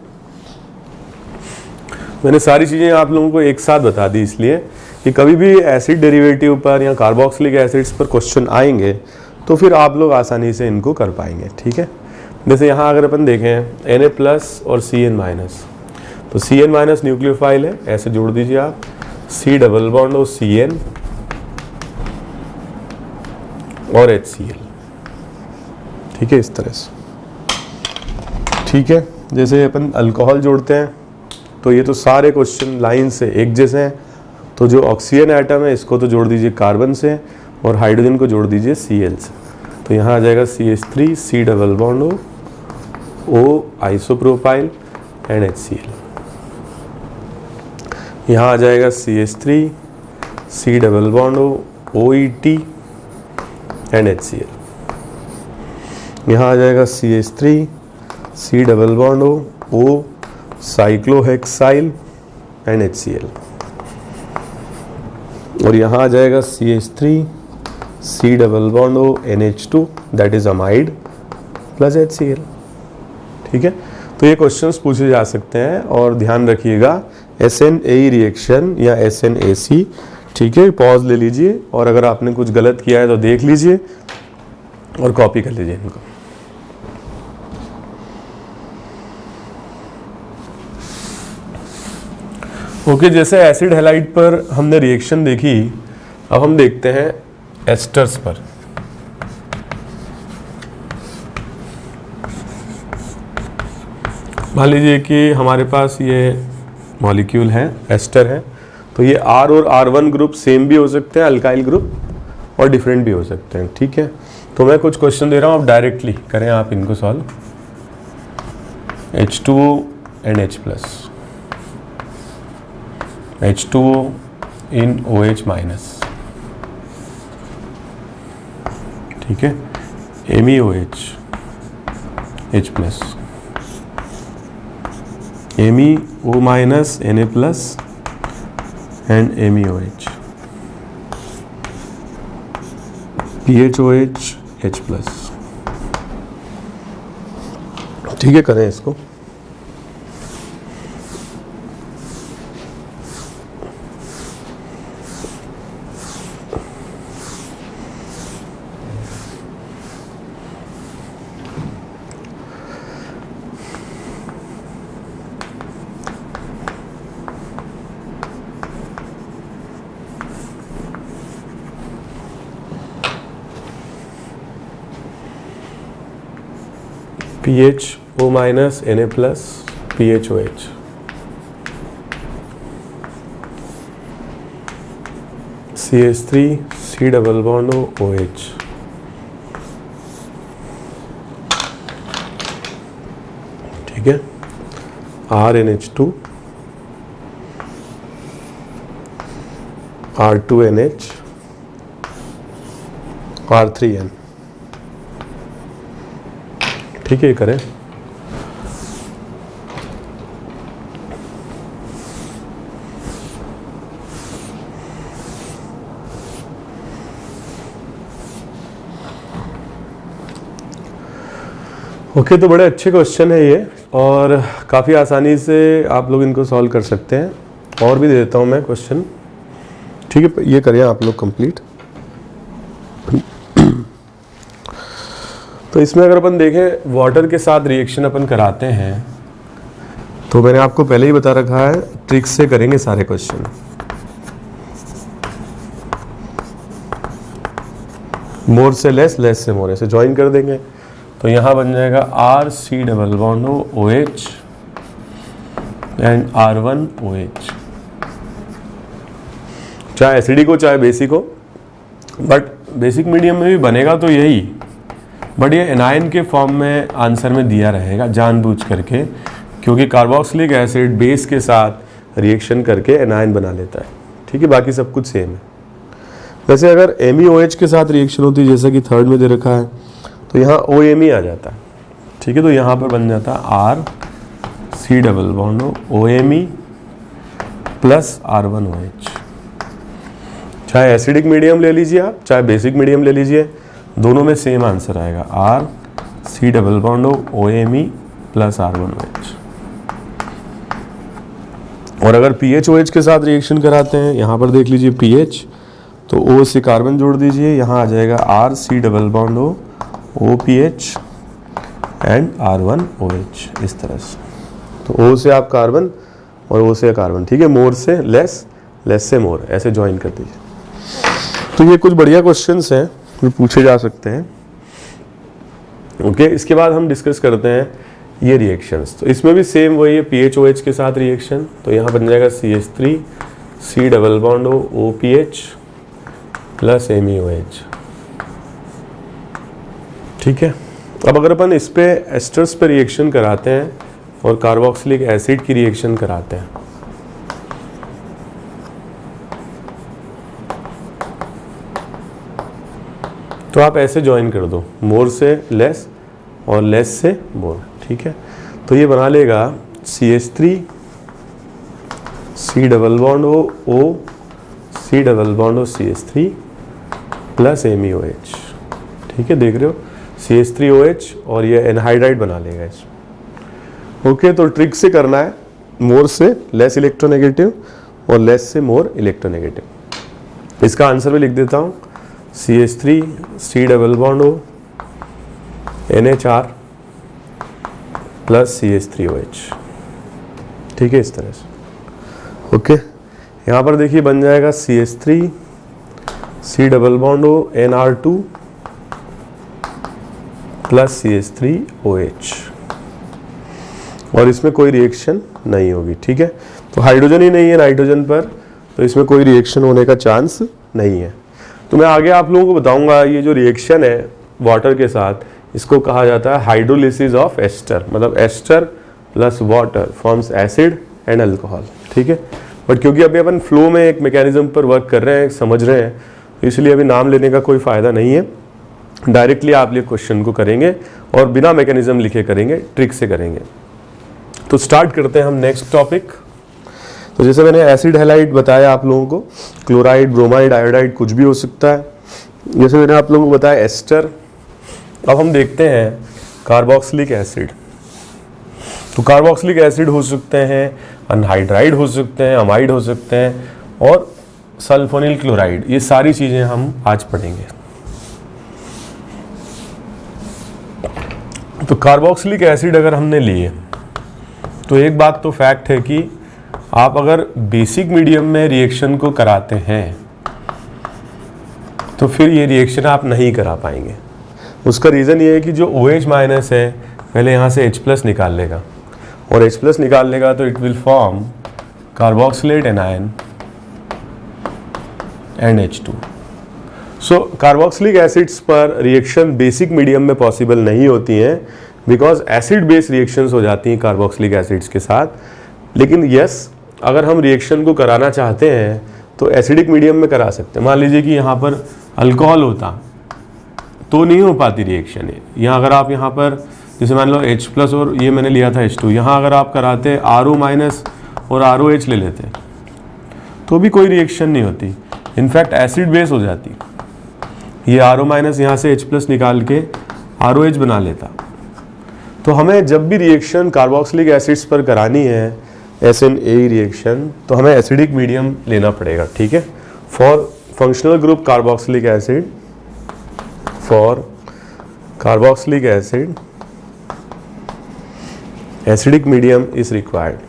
मैंने सारी चीज़ें आप लोगों को एक साथ बता दी इसलिए कि कभी भी एसिड डेरिवेटिव पर या कार्बोक्सिलिक एसिड्स पर क्वेश्चन आएंगे तो फिर आप लोग आसानी से इनको कर पाएंगे, ठीक है। जैसे यहाँ अगर अपन देखें Na प्लस और Cn माइनस, तो Cn माइनस न्यूक्लियोफाइल है, ऐसे जोड़ दीजिए आप C डबल बॉन्ड और Cn और HCl, ठीक है, इस तरह से, ठीक है। जैसे अपन अल्कोहल जोड़ते हैं तो ये तो सारे क्वेश्चन लाइन से एक जैसे हैं, तो जो ऑक्सीजन एटम है इसको तो जोड़ दीजिए कार्बन से और हाइड्रोजन को जोड़ दीजिए Cl से, तो यहाँ आ जाएगा CH3 C double bond O isopropyl and HCl। यहाँ आ जाएगा CH3 C double bond OET and HCl। यहाँ आ जाएगा CH3 C double bond O cyclohexyl and HCl। और यहाँ आ जाएगा CH3 C double bond O NH2 that is amide plus HCl। ठीक है, तो ये क्वेश्चंस पूछे जा सकते हैं और ध्यान रखिएगा SNAE रिएक्शन या SNAC। ठीक है, पॉज ले लीजिए और अगर आपने कुछ गलत किया है तो देख लीजिए और कॉपी कर लीजिए इनको। ओके, जैसे एसिड हैलाइड पर हमने रिएक्शन देखी, अब हम देखते हैं एस्टर्स पर। मान लीजिए कि हमारे पास ये मॉलिक्यूल है, एस्टर है, तो ये R और R1 ग्रुप सेम भी हो सकते हैं, अल्काइल ग्रुप, और डिफरेंट भी हो सकते हैं। ठीक है, तो मैं कुछ क्वेश्चन दे रहा हूँ, आप डायरेक्टली करें आप इनको solve. H2O and H+, H2O in OH minus, ठीक है, MEOH H+, MEO minus Na+ and MEOH, PHOH H+। ठीक है, करें इसको। PHO minus Na+ PHOH, CH3 C double bond OH, ठीक है, RNH2 R2NH R3N। ठीक है, करें। ओके, तो बड़े अच्छे क्वेश्चन है ये और काफ़ी आसानी से आप लोग इनको सॉल्व कर सकते हैं। और भी दे देता हूँ मैं क्वेश्चन। ठीक है, ये करिए आप लोग कंप्लीट। तो इसमें अगर अपन देखें वाटर के साथ रिएक्शन अपन कराते हैं, तो मैंने आपको पहले ही बता रखा है, ट्रिक से करेंगे सारे क्वेश्चन। मोर से लेस, लेस से मोर, ऐसे ज्वाइन कर देंगे तो यहाँ बन जाएगा RC double bond OH and R1 OH, चाहे एसिडिक हो चाहे बेसिक हो, बट बेसिक मीडियम में भी बनेगा तो यही, बट ये एनायन के फॉर्म में आंसर में दिया रहेगा जानबूझ करके, क्योंकि कार्बोक्सिलिक एसिड बेस के साथ रिएक्शन करके एनायन बना लेता है। ठीक है, बाकी सब कुछ सेम है। वैसे अगर MEOH के साथ रिएक्शन होती है, जैसा कि थर्ड में दे रखा है, तो यहाँ OMe आ जाता है। ठीक है, तो यहाँ पर बन जाता है RC double bond OMe plus R1 OH। चाहे एसिडिक मीडियम ले लीजिए आप, चाहे बेसिक मीडियम ले लीजिए, दोनों में सेम आंसर आएगा, RC double bond OMe plus R1 OH। और अगर PHOH के साथ रिएक्शन कराते हैं, यहाँ पर देख लीजिए PH, तो O से कार्बन जोड़ दीजिए, यहाँ आ जाएगा RC double bond OPH and R1 OH, इस तरह से। तो O से आप कार्बन और O से कार्बन। ठीक है, मोर से लेस, लेस से मोर, ऐसे ज्वाइन कर दीजिए। तो ये कुछ बढ़िया क्वेश्चंस हैं जो पूछे जा सकते हैं। ओके, इसके बाद हम डिस्कस करते हैं ये रिएक्शंस। तो इसमें भी सेम वही है, PHOH के साथ रिएक्शन, तो यहाँ बन जाएगा CH3 C double bond OPH plus MEOH। ठीक है, अब अगर अपन इस पे एस्टर्स पे रिएक्शन कराते हैं और कार्बोक्सिलिक एसिड की रिएक्शन कराते हैं, तो आप ऐसे ज्वाइन कर दो, मोर से लेस और लेस से मोर। ठीक है, तो ये बना लेगा CH3 C double bond O C double bond CH3 plus MEOH। ठीक है, देख रहे हो, CH3OH और ये एनहाइड्राइड बना लेगा इस। ओके, तो ट्रिक से करना है, मोर से लेस इलेक्ट्रोनेगेटिव और लेस से मोर इलेक्ट्रोनेगेटिव। इसका आंसर मैं लिख देता हूँ, CH3 C double bond O NHR plus CH3OH। ठीक है, इस तरह से। ओके, यहाँ पर देखिए बन जाएगा CH3 C double bond O NR2 plus CH3OH, और इसमें कोई रिएक्शन नहीं होगी। ठीक है, तो हाइड्रोजन ही नहीं है नाइट्रोजन पर, तो इसमें कोई रिएक्शन होने का चांस नहीं है। तो मैं आगे आप लोगों को बताऊंगा, ये जो रिएक्शन है वाटर के साथ, इसको कहा जाता है हाइड्रोलिसिस ऑफ एस्टर, मतलब ester plus water forms acid and alcohol. ठीक है, बट क्योंकि अभी अपन फ्लो में एक मैकेनिज्म पर वर्क कर रहे हैं, समझ रहे हैं, इसलिए अभी नाम लेने का कोई फ़ायदा नहीं है। डायरेक्टली आप ये क्वेश्चन को करेंगे और बिना मैकेनिज्म लिखे करेंगे, ट्रिक से करेंगे। तो स्टार्ट करते हैं हम नेक्स्ट टॉपिक। तो जैसे मैंने एसिड हैलाइड बताया आप लोगों को, क्लोराइड, ब्रोमाइड, आयोडाइड कुछ भी हो सकता है। जैसे मैंने आप लोगों को बताया एस्टर। अब हम देखते हैं कार्बोक्सिलिक एसिड। तो कार्बोक्सिलिक एसिड हो सकते हैं, अनहाइड्राइड हो सकते हैं, अमाइड हो सकते हैं, और सल्फोनिल क्लोराइड। ये सारी चीज़ें हम आज पढ़ेंगे। तो कार्बोक्सिलिक एसिड अगर हमने लिए, तो एक बात तो फैक्ट है कि आप अगर बेसिक मीडियम में रिएक्शन को कराते हैं तो फिर ये रिएक्शन आप नहीं करा पाएंगे। उसका रीज़न ये है कि जो OH माइनस है पहले यहाँ से H+ निकाल लेगा, और H+ निकाल लेगा तो it will form carboxylate anion and H2। So carboxylic acids पर रिएक्शन बेसिक मीडियम में पॉसिबल नहीं होती हैं, बिकॉज एसिड बेस रिएक्शंस हो जाती हैं कार्बोक्सिलिक एसिड्स के साथ। लेकिन यस, अगर हम रिएक्शन को कराना चाहते हैं तो एसिडिक मीडियम में करा सकते हैं। मान लीजिए कि यहाँ पर अल्कोहल होता तो नहीं हो पाती रिएक्शन है। यहाँ अगर आप यहाँ पर जैसे मान लो H+ और ये मैंने लिया था H2, यहाँ अगर आप कराते RO- और ROH ले लेते तो भी कोई रिएक्शन नहीं होती, इनफैक्ट एसिड बेस हो जाती। ये RO- यहाँ से H+ निकाल के ROH बना लेता। तो हमें जब भी रिएक्शन कार्बोक्सिलिक एसिड्स पर करानी है, SNA रिएक्शन, तो हमें एसिडिक मीडियम लेना पड़ेगा। ठीक है, for functional group carboxylic acid, for carboxylic acid acidic medium is required.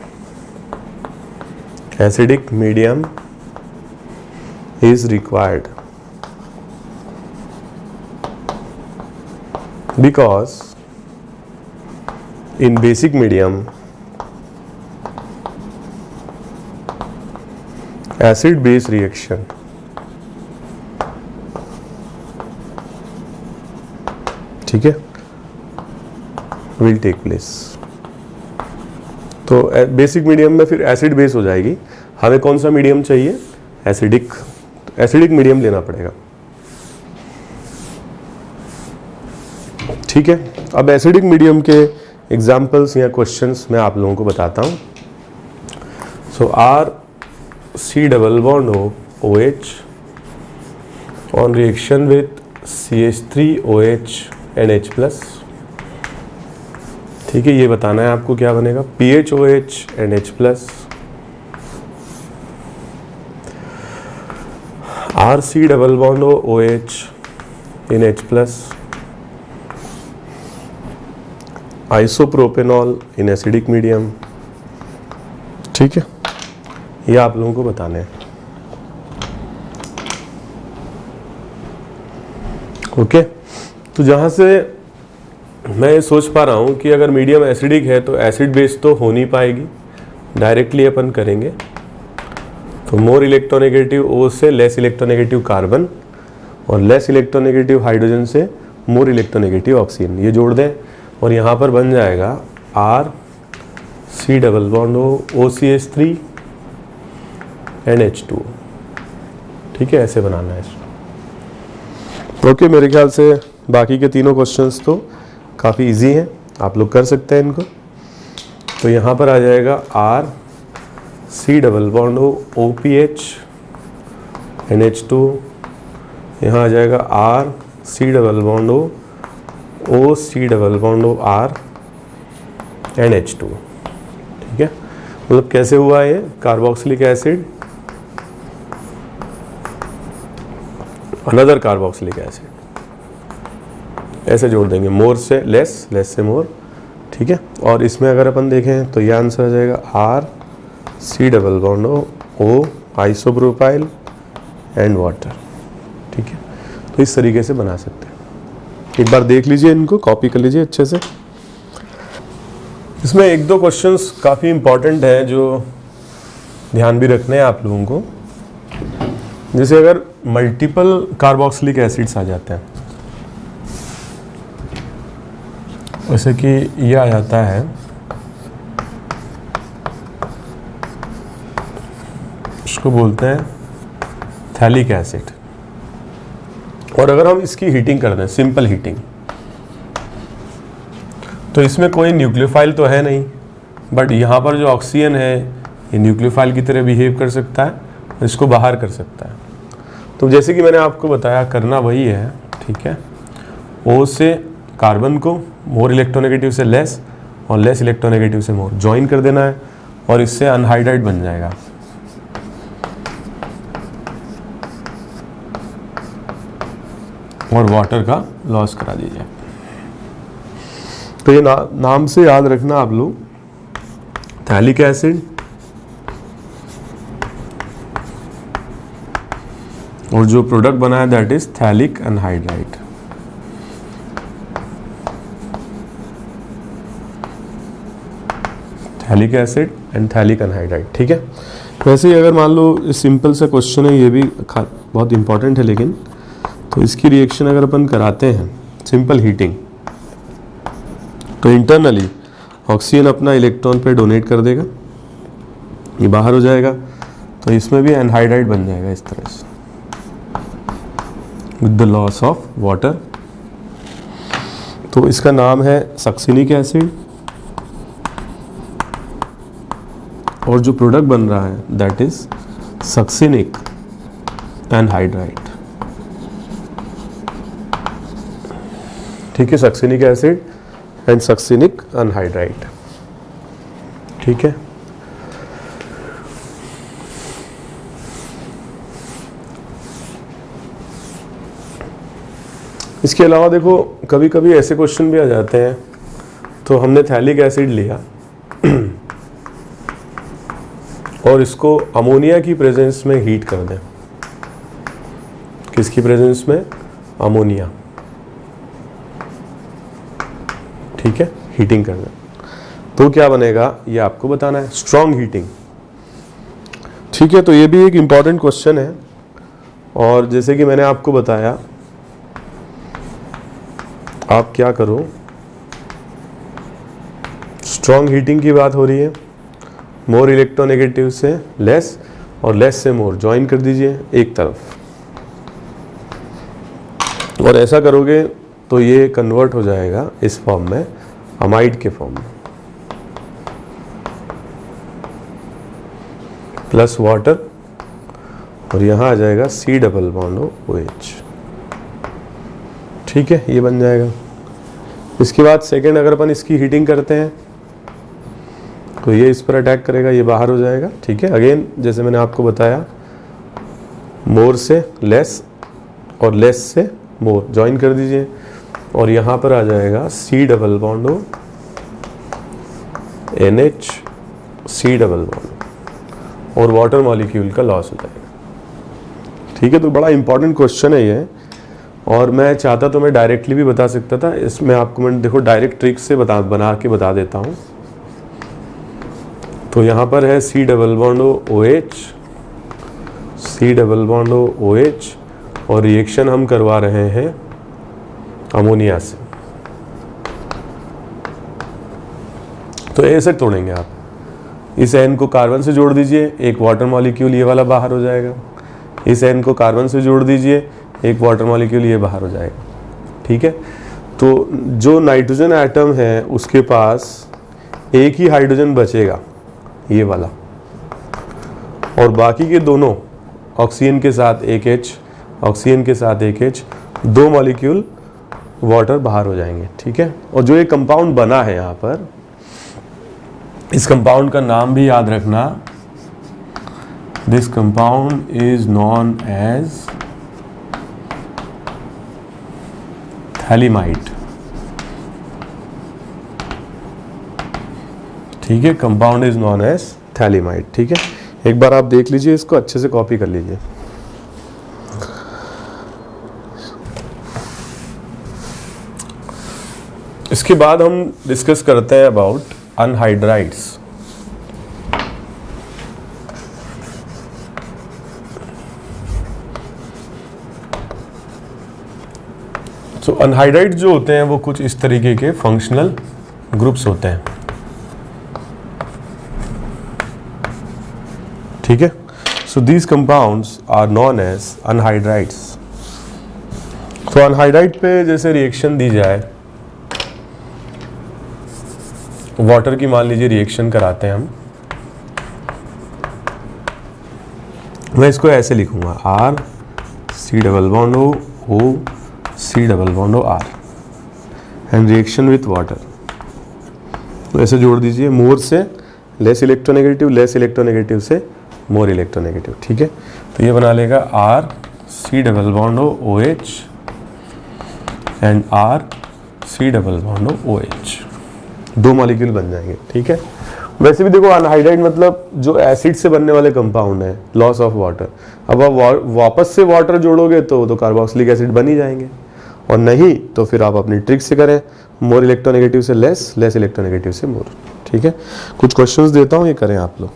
Acidic medium is required because in basic medium acid base reaction ठीक है will take place। तो बेसिक मीडियम में फिर एसिड बेस हो जाएगी। हमें कौन सा मीडियम चाहिए? एसिडिक। एसिडिक मीडियम लेना पड़ेगा। ठीक है, अब एसिडिक मीडियम के एग्जाम्पल्स या क्वेश्चंस मैं आप लोगों को बताता हूँ। सो RC double bond OH on reaction with CH3OH and H+। ठीक है, ये बताना है आपको क्या बनेगा, PHOH and H+, RC double bond OH in H+, isopropanol in acidic medium. ठीक है, ये आप लोगों को बताने हैं। ओके, तो जहाँ से मैं सोच पा रहा हूँ कि अगर मीडियम एसिडिक है तो एसिड बेस तो हो नहीं पाएगी, डायरेक्टली अपन करेंगे। तो मोर इलेक्ट्रोनेगेटिव O से लेस इलेक्ट्रोनेगेटिव कार्बन, और लेस इलेक्ट्रोनेगेटिव हाइड्रोजन से मोर इलेक्ट्रोनेगेटिव ऑक्सीजन, ये जोड़ दें और यहाँ पर बन जाएगा RC double bond OCH3 and H2। ठीक है, ऐसे बनाना है इसको। ओके, मेरे ख्याल से बाकी के तीनों क्वेश्चंस तो काफ़ी इजी हैं, आप लोग कर सकते हैं इनको। तो यहाँ पर आ जाएगा RC double bond OPH and H2, यहाँ आ जाएगा RC double bond O C double bond O R and H2। ठीक है, मतलब कैसे हुआ ये carboxylic acid another carboxylic acid, ऐसे जोड़ देंगे, मोर से लेस, लेस से मोर। ठीक है, और इसमें अगर अपन देखें तो ये आंसर आ जाएगा R C double bond O isopropyl and water. ठीक है, तो इस तरीके से बना सकते हैं। एक बार देख लीजिए, इनको कॉपी कर लीजिए अच्छे से। इसमें एक दो क्वेश्चंस काफ़ी इंपॉर्टेंट है जो ध्यान भी रखने हैं आप लोगों को। जैसे अगर मल्टीपल कार्बोक्सिलिक एसिड्स आ जाते हैं, जैसे कि ये आ जाता है, इसको बोलते हैं थैलिक एसिड, और अगर हम इसकी हीटिंग कर दें, सिंपल हीटिंग, तो इसमें कोई न्यूक्लियोफाइल तो है नहीं, बट यहाँ पर जो ऑक्सीजन है ये न्यूक्लियोफाइल की तरह बिहेव कर सकता है और इसको बाहर कर सकता है। तो जैसे कि मैंने आपको बताया, करना वही है। ठीक है, O से कार्बन को मोर इलेक्ट्रोनेगेटिव से लेस और लेस इलेक्ट्रोनेगेटिव से मोर ज्वाइन कर देना है और इससे अनहाइड्राइड बन जाएगा। और वाटर का लॉस करा दीजिए। तो ये नाम से याद रखना आप लोग, थैलिक एसिड और जो प्रोडक्ट बना है that is phthalic anhydride. Phthalic acid and phthalic anhydride. ठीक है, वैसे ही अगर मान लो सिंपल सा क्वेश्चन है, ये भी बहुत इंपॉर्टेंट है, लेकिन तो इसकी रिएक्शन अगर अपन कराते हैं सिंपल हीटिंग, तो इंटरनली ऑक्सीजन अपना इलेक्ट्रॉन पे डोनेट कर देगा, ये बाहर हो जाएगा, तो इसमें भी एनहाइड्राइड बन जाएगा इस तरह से with the loss of water. तो इसका नाम है सक्सिनिक एसिड और जो प्रोडक्ट बन रहा है दैट इज सक्सिनिक एनहाइड्राइड। ठीक है, succinic acid and succinic anhydride. ठीक है, इसके अलावा देखो कभी कभी ऐसे क्वेश्चन भी आ जाते हैं, तो हमने थैलिक एसिड लिया और इसको अमोनिया की प्रेजेंस में हीट कर दें। किसकी प्रेजेंस में? अमोनिया। ठीक है, हीटिंग कर दें तो क्या बनेगा ये आपको बताना है, स्ट्रॉन्ग हीटिंग। ठीक है, तो ये भी एक इंपॉर्टेंट क्वेश्चन है। और जैसे कि मैंने आपको बताया, आप क्या करो, स्ट्रॉन्ग हीटिंग की बात हो रही है, मोर इलेक्ट्रोनेगेटिव से लेस और लेस से मोर ज्वाइन कर दीजिए एक तरफ, और ऐसा करोगे तो ये कन्वर्ट हो जाएगा इस फॉर्म में, अमाइड के फॉर्म में, प्लस वाटर, और यहाँ आ जाएगा C डबल बॉन्ड OH। ठीक है, ये बन जाएगा। इसके बाद सेकेंड अगर अपन इसकी हीटिंग करते हैं तो ये इस पर अटैक करेगा, ये बाहर हो जाएगा। ठीक है, अगेन जैसे मैंने आपको बताया, मोर से लेस और लेस से मोर ज्वाइन कर दीजिए, और यहाँ पर आ जाएगा C double bond NH C double bond, और वाटर मॉलिक्यूल का लॉस हो जाएगा। ठीक है, तो बड़ा इंपॉर्टेंट क्वेश्चन है ये, और मैं चाहता तो मैं डायरेक्टली भी बता सकता था, इसमें आपको मैं देखो डायरेक्ट ट्रिक से बना के बता देता हूँ। तो यहाँ पर है C double bond OH, C double bond OH, और रिएक्शन हम करवा रहे हैं अमोनिया से। तो ऐसे तोड़ेंगे आप, इस N को कार्बन से जोड़ दीजिए, एक वाटर मॉलिक्यूल ये वाला बाहर हो जाएगा, इस N को कार्बन से जोड़ दीजिए, एक वाटर मॉलिक्यूल ये बाहर हो जाएगा। ठीक है, तो जो नाइट्रोजन एटम है उसके पास एक ही हाइड्रोजन बचेगा, ये वाला, और बाकी के दोनों ऑक्सीजन के साथ एक H, ऑक्सीजन के साथ एक H, दो मॉलिक्यूल वाटर बाहर हो जाएंगे, ठीक है। और जो ये कंपाउंड बना है यहाँ पर, इस कंपाउंड का नाम भी याद रखना, this compound is known as phthalimide, ठीक है। Compound is known as phthalimide, ठीक है। एक बार आप देख लीजिए, इसको अच्छे से कॉपी कर लीजिए। इसके बाद हम डिस्कस करते हैं अबाउट अनहाइड्राइड्स। तो अनहाइड्राइड जो होते हैं वो कुछ इस तरीके के फंक्शनल ग्रुप्स होते हैं, ठीक है। So these compounds are known as anhydrides. तो अनहाइड्राइड पे जैसे रिएक्शन दी जाए, वाटर की मान लीजिए रिएक्शन कराते हैं हम, मैं इसको ऐसे लिखूंगा R C∪O O C∪O R and reaction with water. तो ऐसे जोड़ दीजिए, मोर से लेस इलेक्ट्रोनेगेटिव, लेस इलेक्ट्रोनेगेटिव से मोर इलेक्ट्रोनेगेटिव, ठीक है। तो ये बना लेगा R C∪O OH and R C∪O OH, दो मॉलिक्यूल बन जाएंगे, ठीक है। वैसे भी देखो अनहाइड्राइड मतलब जो एसिड से बनने वाले कंपाउंड है, लॉस ऑफ वाटर। अब आप वापस से वाटर जोड़ोगे तो कार्बोक्सिलिक एसिड बन ही जाएंगे, और नहीं तो फिर आप अपनी ट्रिक से करें, मोर इलेक्ट्रोनेगेटिव से लेस, लेस इलेक्ट्रोनेगेटिव से मोर, ठीक है। कुछ क्वेश्चंस देता हूँ, ये करें आप लोग।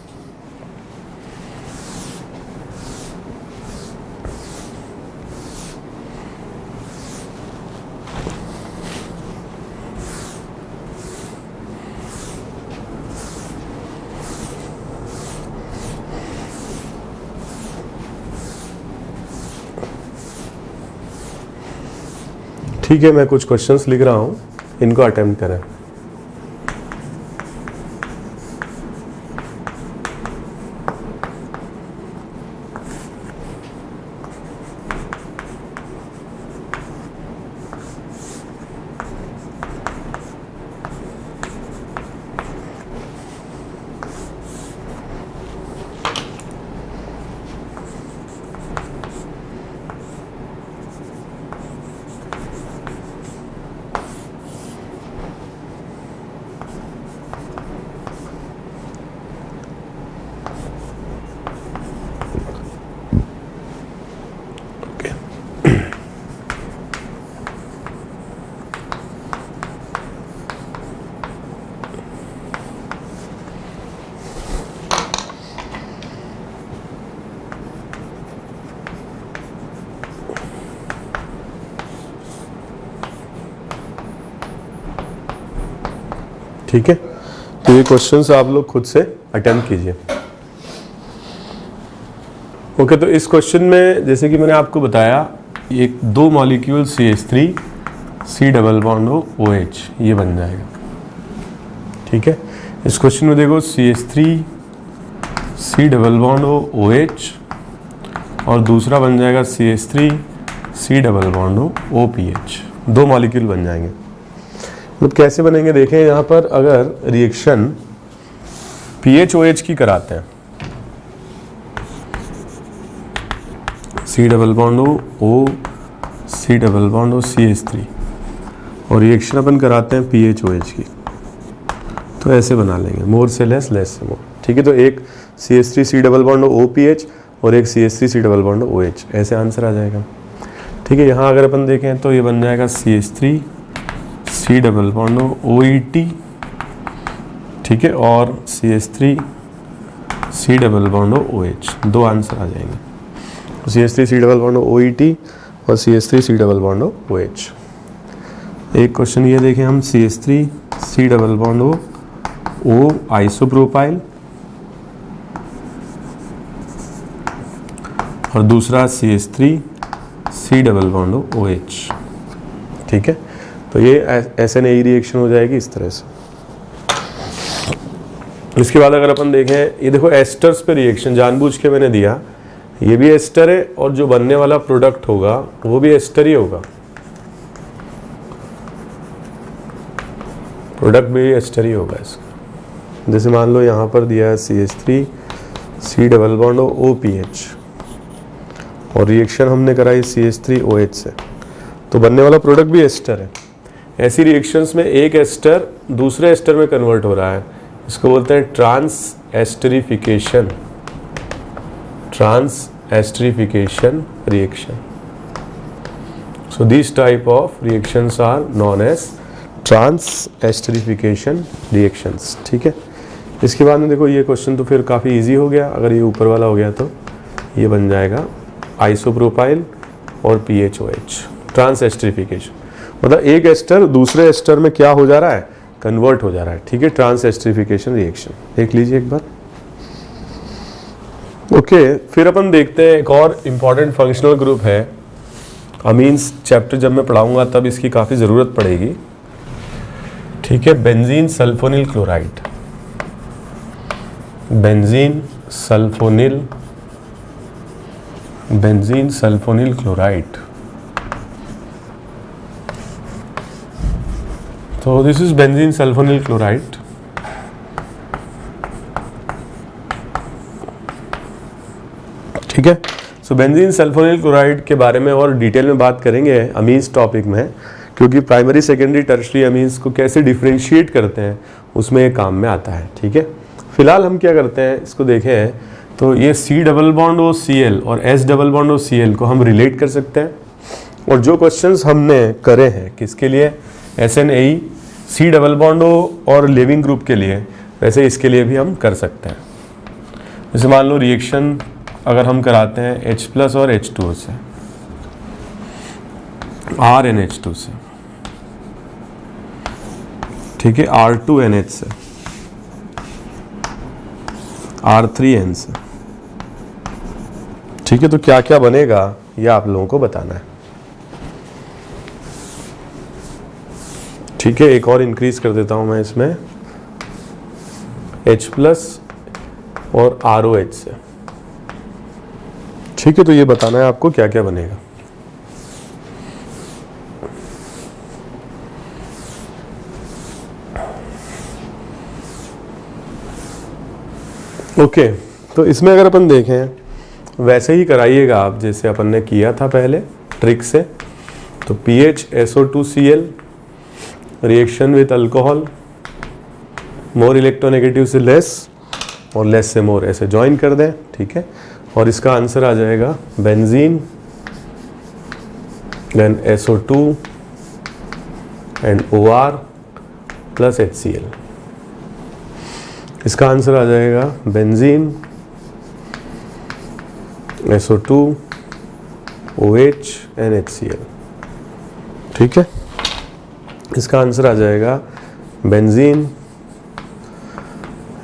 ठीक है, मैं कुछ क्वेश्चंस लिख रहा हूँ, इनको अटेम्प्ट करें। ठीक है, तो ये क्वेश्चंस आप लोग खुद से अटेम्प्ट कीजिए। ओके, तो इस क्वेश्चन में जैसे कि मैंने आपको बताया, एक दो मॉलिक्यूल CH3 C∪O OH ये बन जाएगा, ठीक है। इस क्वेश्चन में देखो CH3 C∪O OH और दूसरा बन जाएगा CH3 C∪O OPH, दो मॉलिक्यूल बन जाएंगे। मतलब कैसे बनेंगे देखें, यहाँ पर अगर रिएक्शन PHOH की कराते हैं, C∪O O C∪O CH3, और रिएक्शन अपन कराते हैं PHOH की, तो ऐसे बना लेंगे, मोर से लेस, लेस से मोर, ठीक है। तो एक CH3 C∪O OPH और एक CH3 C∪O OH, ऐसे आंसर आ जाएगा, ठीक है। यहाँ अगर अपन देखें तो ये बन जाएगा CH3 C∪O OET, ठीक है, और CH3 C∪O OH, दो आंसर आ जाएंगे। तो CH3 C∪O OET और CH3 C∪O OH। एक क्वेश्चन ये देखें हम, CH3 C∪O O आइसोप्रोपाइल और दूसरा CH3 C∪O OH, ठीक है। तो ये SNAE रिएक्शन हो जाएगी इस तरह से। इसके बाद अगर अपन देखें, ये देखो एस्टर्स पे रिएक्शन जानबूझ के मैंने दिया, ये भी एस्टर है और जो बनने वाला प्रोडक्ट होगा वो भी एस्टर ही होगा। प्रोडक्ट भी एस्टर ही होगा इसका। जैसे मान लो यहाँ पर दिया है CH3 C double bond OPH और रिएक्शन हमने कराई CH3OH से, तो बनने वाला प्रोडक्ट भी एस्टर है। ऐसी रिएक्शंस में एक एस्टर दूसरे एस्टर में कन्वर्ट हो रहा है, इसको बोलते हैं transesterification, transesterification reaction. So these type of reactions are known as trans-esterification reactions। ठीक है, इसके बाद में देखो ये क्वेश्चन तो फिर काफ़ी इजी हो गया। अगर ये ऊपर वाला हो गया तो ये बन जाएगा आइसोप्रोपाइल और PHOH, ट्रांस एस्टरिफिकेशन मतलब एक एस्टर दूसरे एस्टर में क्या हो जा रहा है, कन्वर्ट हो जा रहा है। ठीक है, ट्रांस एस्टरिफिकेशन रिएक्शन देख लीजिए एक बार। ओके, फिर अपन देखते हैं एक और इम्पॉर्टेंट फंक्शनल ग्रुप है। अमीन्स चैप्टर जब मैं पढ़ाऊंगा तब इसकी काफ़ी ज़रूरत पड़ेगी। ठीक है, benzene sulfonyl chloride, benzene sulfonyl chloride. तो this is benzene sulfonyl chloride. ठीक है, सो बेंजीन सल्फोनिल क्लोराइड के बारे में और डिटेल में बात करेंगे अमीन्स टॉपिक में, क्योंकि प्राइमरी सेकेंडरी टर्शरी अमीन्स को कैसे डिफ्रेंशिएट करते हैं उसमें ये काम में आता है। ठीक है, फिलहाल हम क्या करते हैं इसको देखें, तो ये C double bond O Cl और S double bond O Cl को हम रिलेट कर सकते हैं, और जो क्वेश्चंस हमने करे हैं किसके लिए, SNAE C double bond O और लिविंग ग्रुप के लिए, वैसे इसके लिए भी हम कर सकते हैं। जैसे मान लो रिएक्शन अगर हम कराते हैं H+ और H2O से, RNH2 से, ठीक है, R2NH से, R3N से, ठीक है, तो क्या क्या बनेगा ये आप लोगों को बताना है। ठीक है, एक और इंक्रीज कर देता हूं मैं इसमें H+ और ROH से। ठीक है, तो ये बताना है आपको क्या क्या बनेगा। ओके, तो इसमें अगर अपन देखें वैसे ही कराइएगा आप जैसे अपन ने किया था पहले ट्रिक से। तो PHSO2Cl reaction with alcohol, more electronegative से लेस और लेस से मोर, ऐसे ज्वाइन कर दें। ठीक है, और इसका आंसर आ जाएगा benzene then SO2 and OR plus HCl। इसका आंसर आ जाएगा benzene SO2 OH and HCl। ठीक है, इसका आंसर आ जाएगा benzene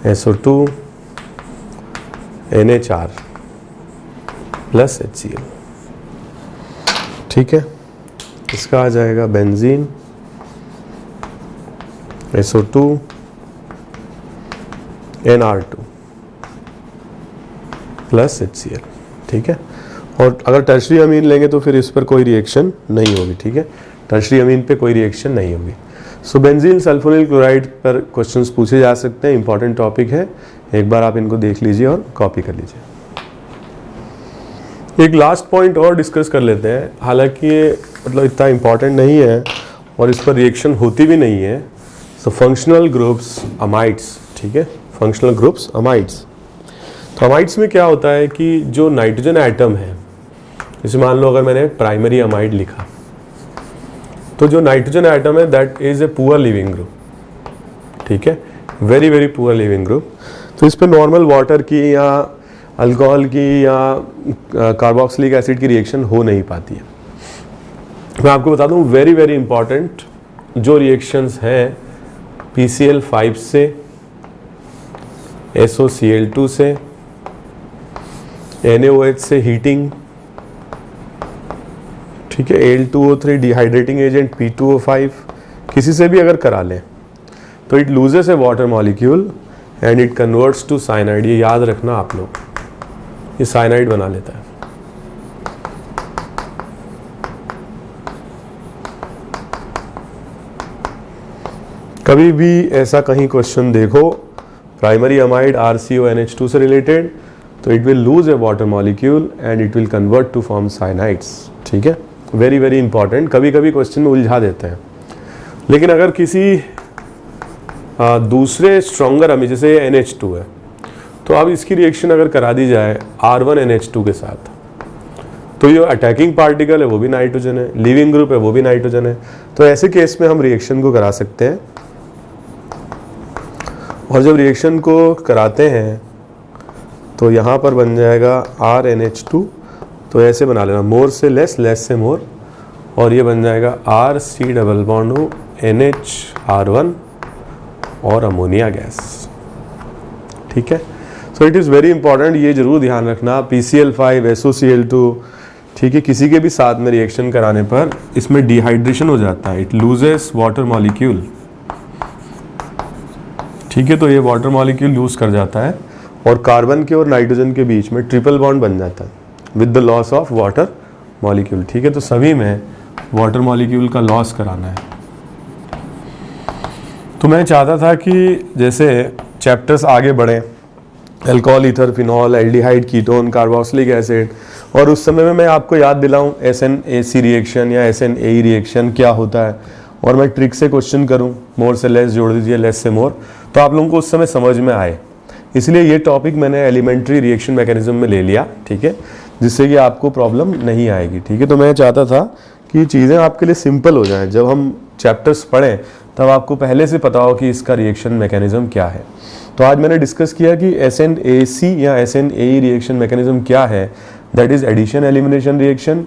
SO2 NHR plus HCl। ठीक है, इसका आ जाएगा benzene SO2 NR2 plus HCl। ठीक है, और अगर टर्शरी अमीन लेंगे तो फिर इस पर कोई रिएक्शन नहीं होगी। ठीक है, टर्शरी अमीन पे कोई रिएक्शन नहीं होगी। सो बेंजीन सल्फोनिल क्लोराइड पर क्वेश्चंस पूछे जा सकते हैं, इंपॉर्टेंट टॉपिक है, एक बार आप इनको देख लीजिए और कॉपी कर लीजिए। एक लास्ट पॉइंट और डिस्कस कर लेते हैं, हालांकि ये मतलब इतना इम्पॉर्टेंट नहीं है और इस पर रिएक्शन होती भी नहीं है। So functional groups amides. ठीक है, फंक्शनल ग्रुप्स अमाइड्स। तो अमाइड्स में क्या होता है कि जो नाइट्रोजन एटम है, जैसे मान लो अगर मैंने प्राइमरी अमाइड लिखा, तो जो नाइट्रोजन एटम है that is a poor leaving group. ठीक है, very very poor leaving group. तो इस पर नॉर्मल वाटर की या अल्कोहल की या कार्बोक्सिलिक एसिड की रिएक्शन हो नहीं पाती है। मैं आपको बता दूं वेरी वेरी इंपॉर्टेंट जो रिएक्शंस हैं PCl5 से, SOCl2 से, NaOH से हीटिंग, ठीक है, Al2O3 डिहाइड्रेटिंग एजेंट P2O5, किसी से भी अगर करा लें तो it loses a water molecule and it converts to cyanide. ये याद रखना आप लोग, ये साइनाइड बना लेता है। कभी भी ऐसा कहीं क्वेश्चन देखो प्राइमरी अमाइड RCONH2 से रिलेटेड, तो it will lose a water molecule and it will convert to form cyanides. ठीक है, वेरी वेरी इंपॉर्टेंट, कभी कभी क्वेश्चन में उलझा देते हैं। लेकिन अगर किसी दूसरे स्ट्रॉन्गर अमीन जैसे NH2 है, तो अब इसकी रिएक्शन अगर करा दी जाए R1NH2 के साथ, तो ये अटैकिंग पार्टिकल है वो भी नाइट्रोजन है, लिविंग ग्रुप है वो भी नाइट्रोजन है। तो ऐसे केस में हम रिएक्शन को करा सकते हैं, और जब रिएक्शन को कराते हैं तो यहाँ पर बन जाएगा RNH2, तो ऐसे बना लेना, मोर से लेस, लेस से मोर, और ये बन जाएगा RC डबल बॉन्ड NHR1 और अमोनिया गैस। ठीक है, so it is very important, ये जरूर ध्यान रखना। PCl5 SOCl2, ठीक है, किसी के भी साथ में रिएक्शन कराने पर इसमें डिहाइड्रेशन हो जाता है, इट लूजेस वाटर मॉलिक्यूल। ठीक है, तो ये वाटर मॉलिक्यूल लूज कर जाता है और कार्बन के और नाइट्रोजन के बीच में ट्रिपल बॉन्ड बन जाता है with the loss of water molecule. ठीक है, तो सभी में वाटर मॉलिक्यूल का लॉस कराना है। तो मैं चाहता था कि जैसे चैप्टर्स आगे बढ़ें, alcohol, ether, phenol, aldehyde, ketone, carboxylic acid, और उस समय में मैं आपको याद दिलाऊं SNAC रिएक्शन या SNAE रिएक्शन क्या होता है, और मैं ट्रिक से क्वेश्चन करूं, मोर से लेस जोड़ दीजिए, लेस से मोर, तो आप लोगों को उस समय समझ में आए। इसलिए ये टॉपिक मैंने एलिमेंट्री रिएक्शन मैकेनिज्म में ले लिया। ठीक है, जिससे कि आपको प्रॉब्लम नहीं आएगी। ठीक है, तो मैं चाहता था कि चीज़ें आपके लिए सिंपल हो जाएं, जब हम चैप्टर्स पढ़ें तब आपको पहले से पता हो कि इसका रिएक्शन मैकेनिज्म क्या है। तो आज मैंने डिस्कस किया कि SNAC या SNAE रिएक्शन मैकेनिज्म क्या है, that is addition elimination reaction,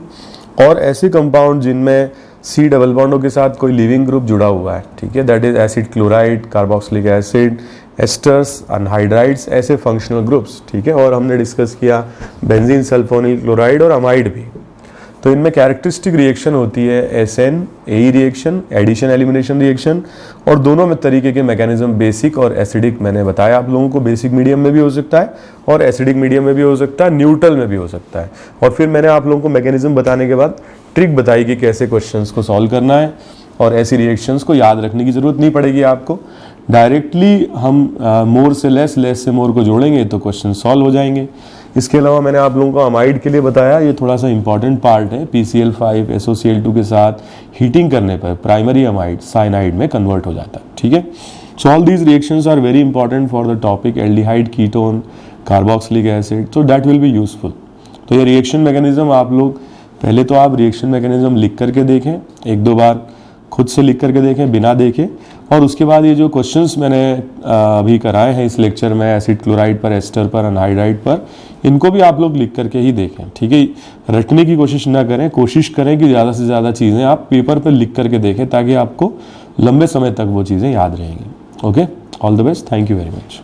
और ऐसे कंपाउंड जिनमें C डबल बॉन्डों के साथ कोई लिविंग ग्रुप जुड़ा हुआ है। ठीक है, that is acid chloride, carboxylic acid, esters, anhydrides, ऐसे फंक्शनल ग्रुप्स। ठीक है, और हमने डिस्कस किया बेंजीन सल्फोनिल क्लोराइड और अमाइड भी। तो इनमें कैरेक्टरिस्टिक रिएक्शन होती है SNAE reaction, addition elimination reaction, और दोनों में तरीके के मैकेनिज्म बेसिक और एसिडिक मैंने बताया आप लोगों को। बेसिक मीडियम में भी हो सकता है और एसिडिक मीडियम में भी हो सकता है, न्यूट्रल में भी हो सकता है। और फिर मैंने आप लोगों को मैकेनिज्म बताने के बाद ट्रिक बताई कि कैसे क्वेश्चंस को सॉल्व करना है, और ऐसी रिएक्शंस को याद रखने की ज़रूरत नहीं पड़ेगी आपको। डायरेक्टली हम मोर से लेस, लेस से मोर को जोड़ेंगे तो क्वेश्चन सॉल्व हो जाएंगे। इसके अलावा मैंने आप लोगों को अमाइड के लिए बताया, ये थोड़ा सा इंपॉर्टेंट पार्ट है। PCl5 SOCl2 के साथ हीटिंग करने पर प्राइमरी अमाइड साइनाइड में कन्वर्ट हो जाता है। ठीक है, so all these reactions are very important for the topic aldehyde, ketone, carboxylic acid, so that will be useful. तो ये रिएक्शन मैकेनिज्म आप लोग पहले तो आप रिएक्शन मैकेनिज्म लिख करके देखें, एक दो बार खुद से लिख करके देखें बिना देखे, और उसके बाद ये जो क्वेश्चंस मैंने अभी कराए हैं इस लेक्चर में, एसिड क्लोराइड पर, एस्टर पर, अनहाइड्राइड पर, इनको भी आप लोग लिख करके ही देखें। ठीक है, रटने की कोशिश ना करें, कोशिश करें कि ज़्यादा से ज़्यादा चीज़ें आप पेपर पर लिख करके देखें, ताकि आपको लंबे समय तक वो चीज़ें याद रहेंगी। Okay, all the best, thank you very much.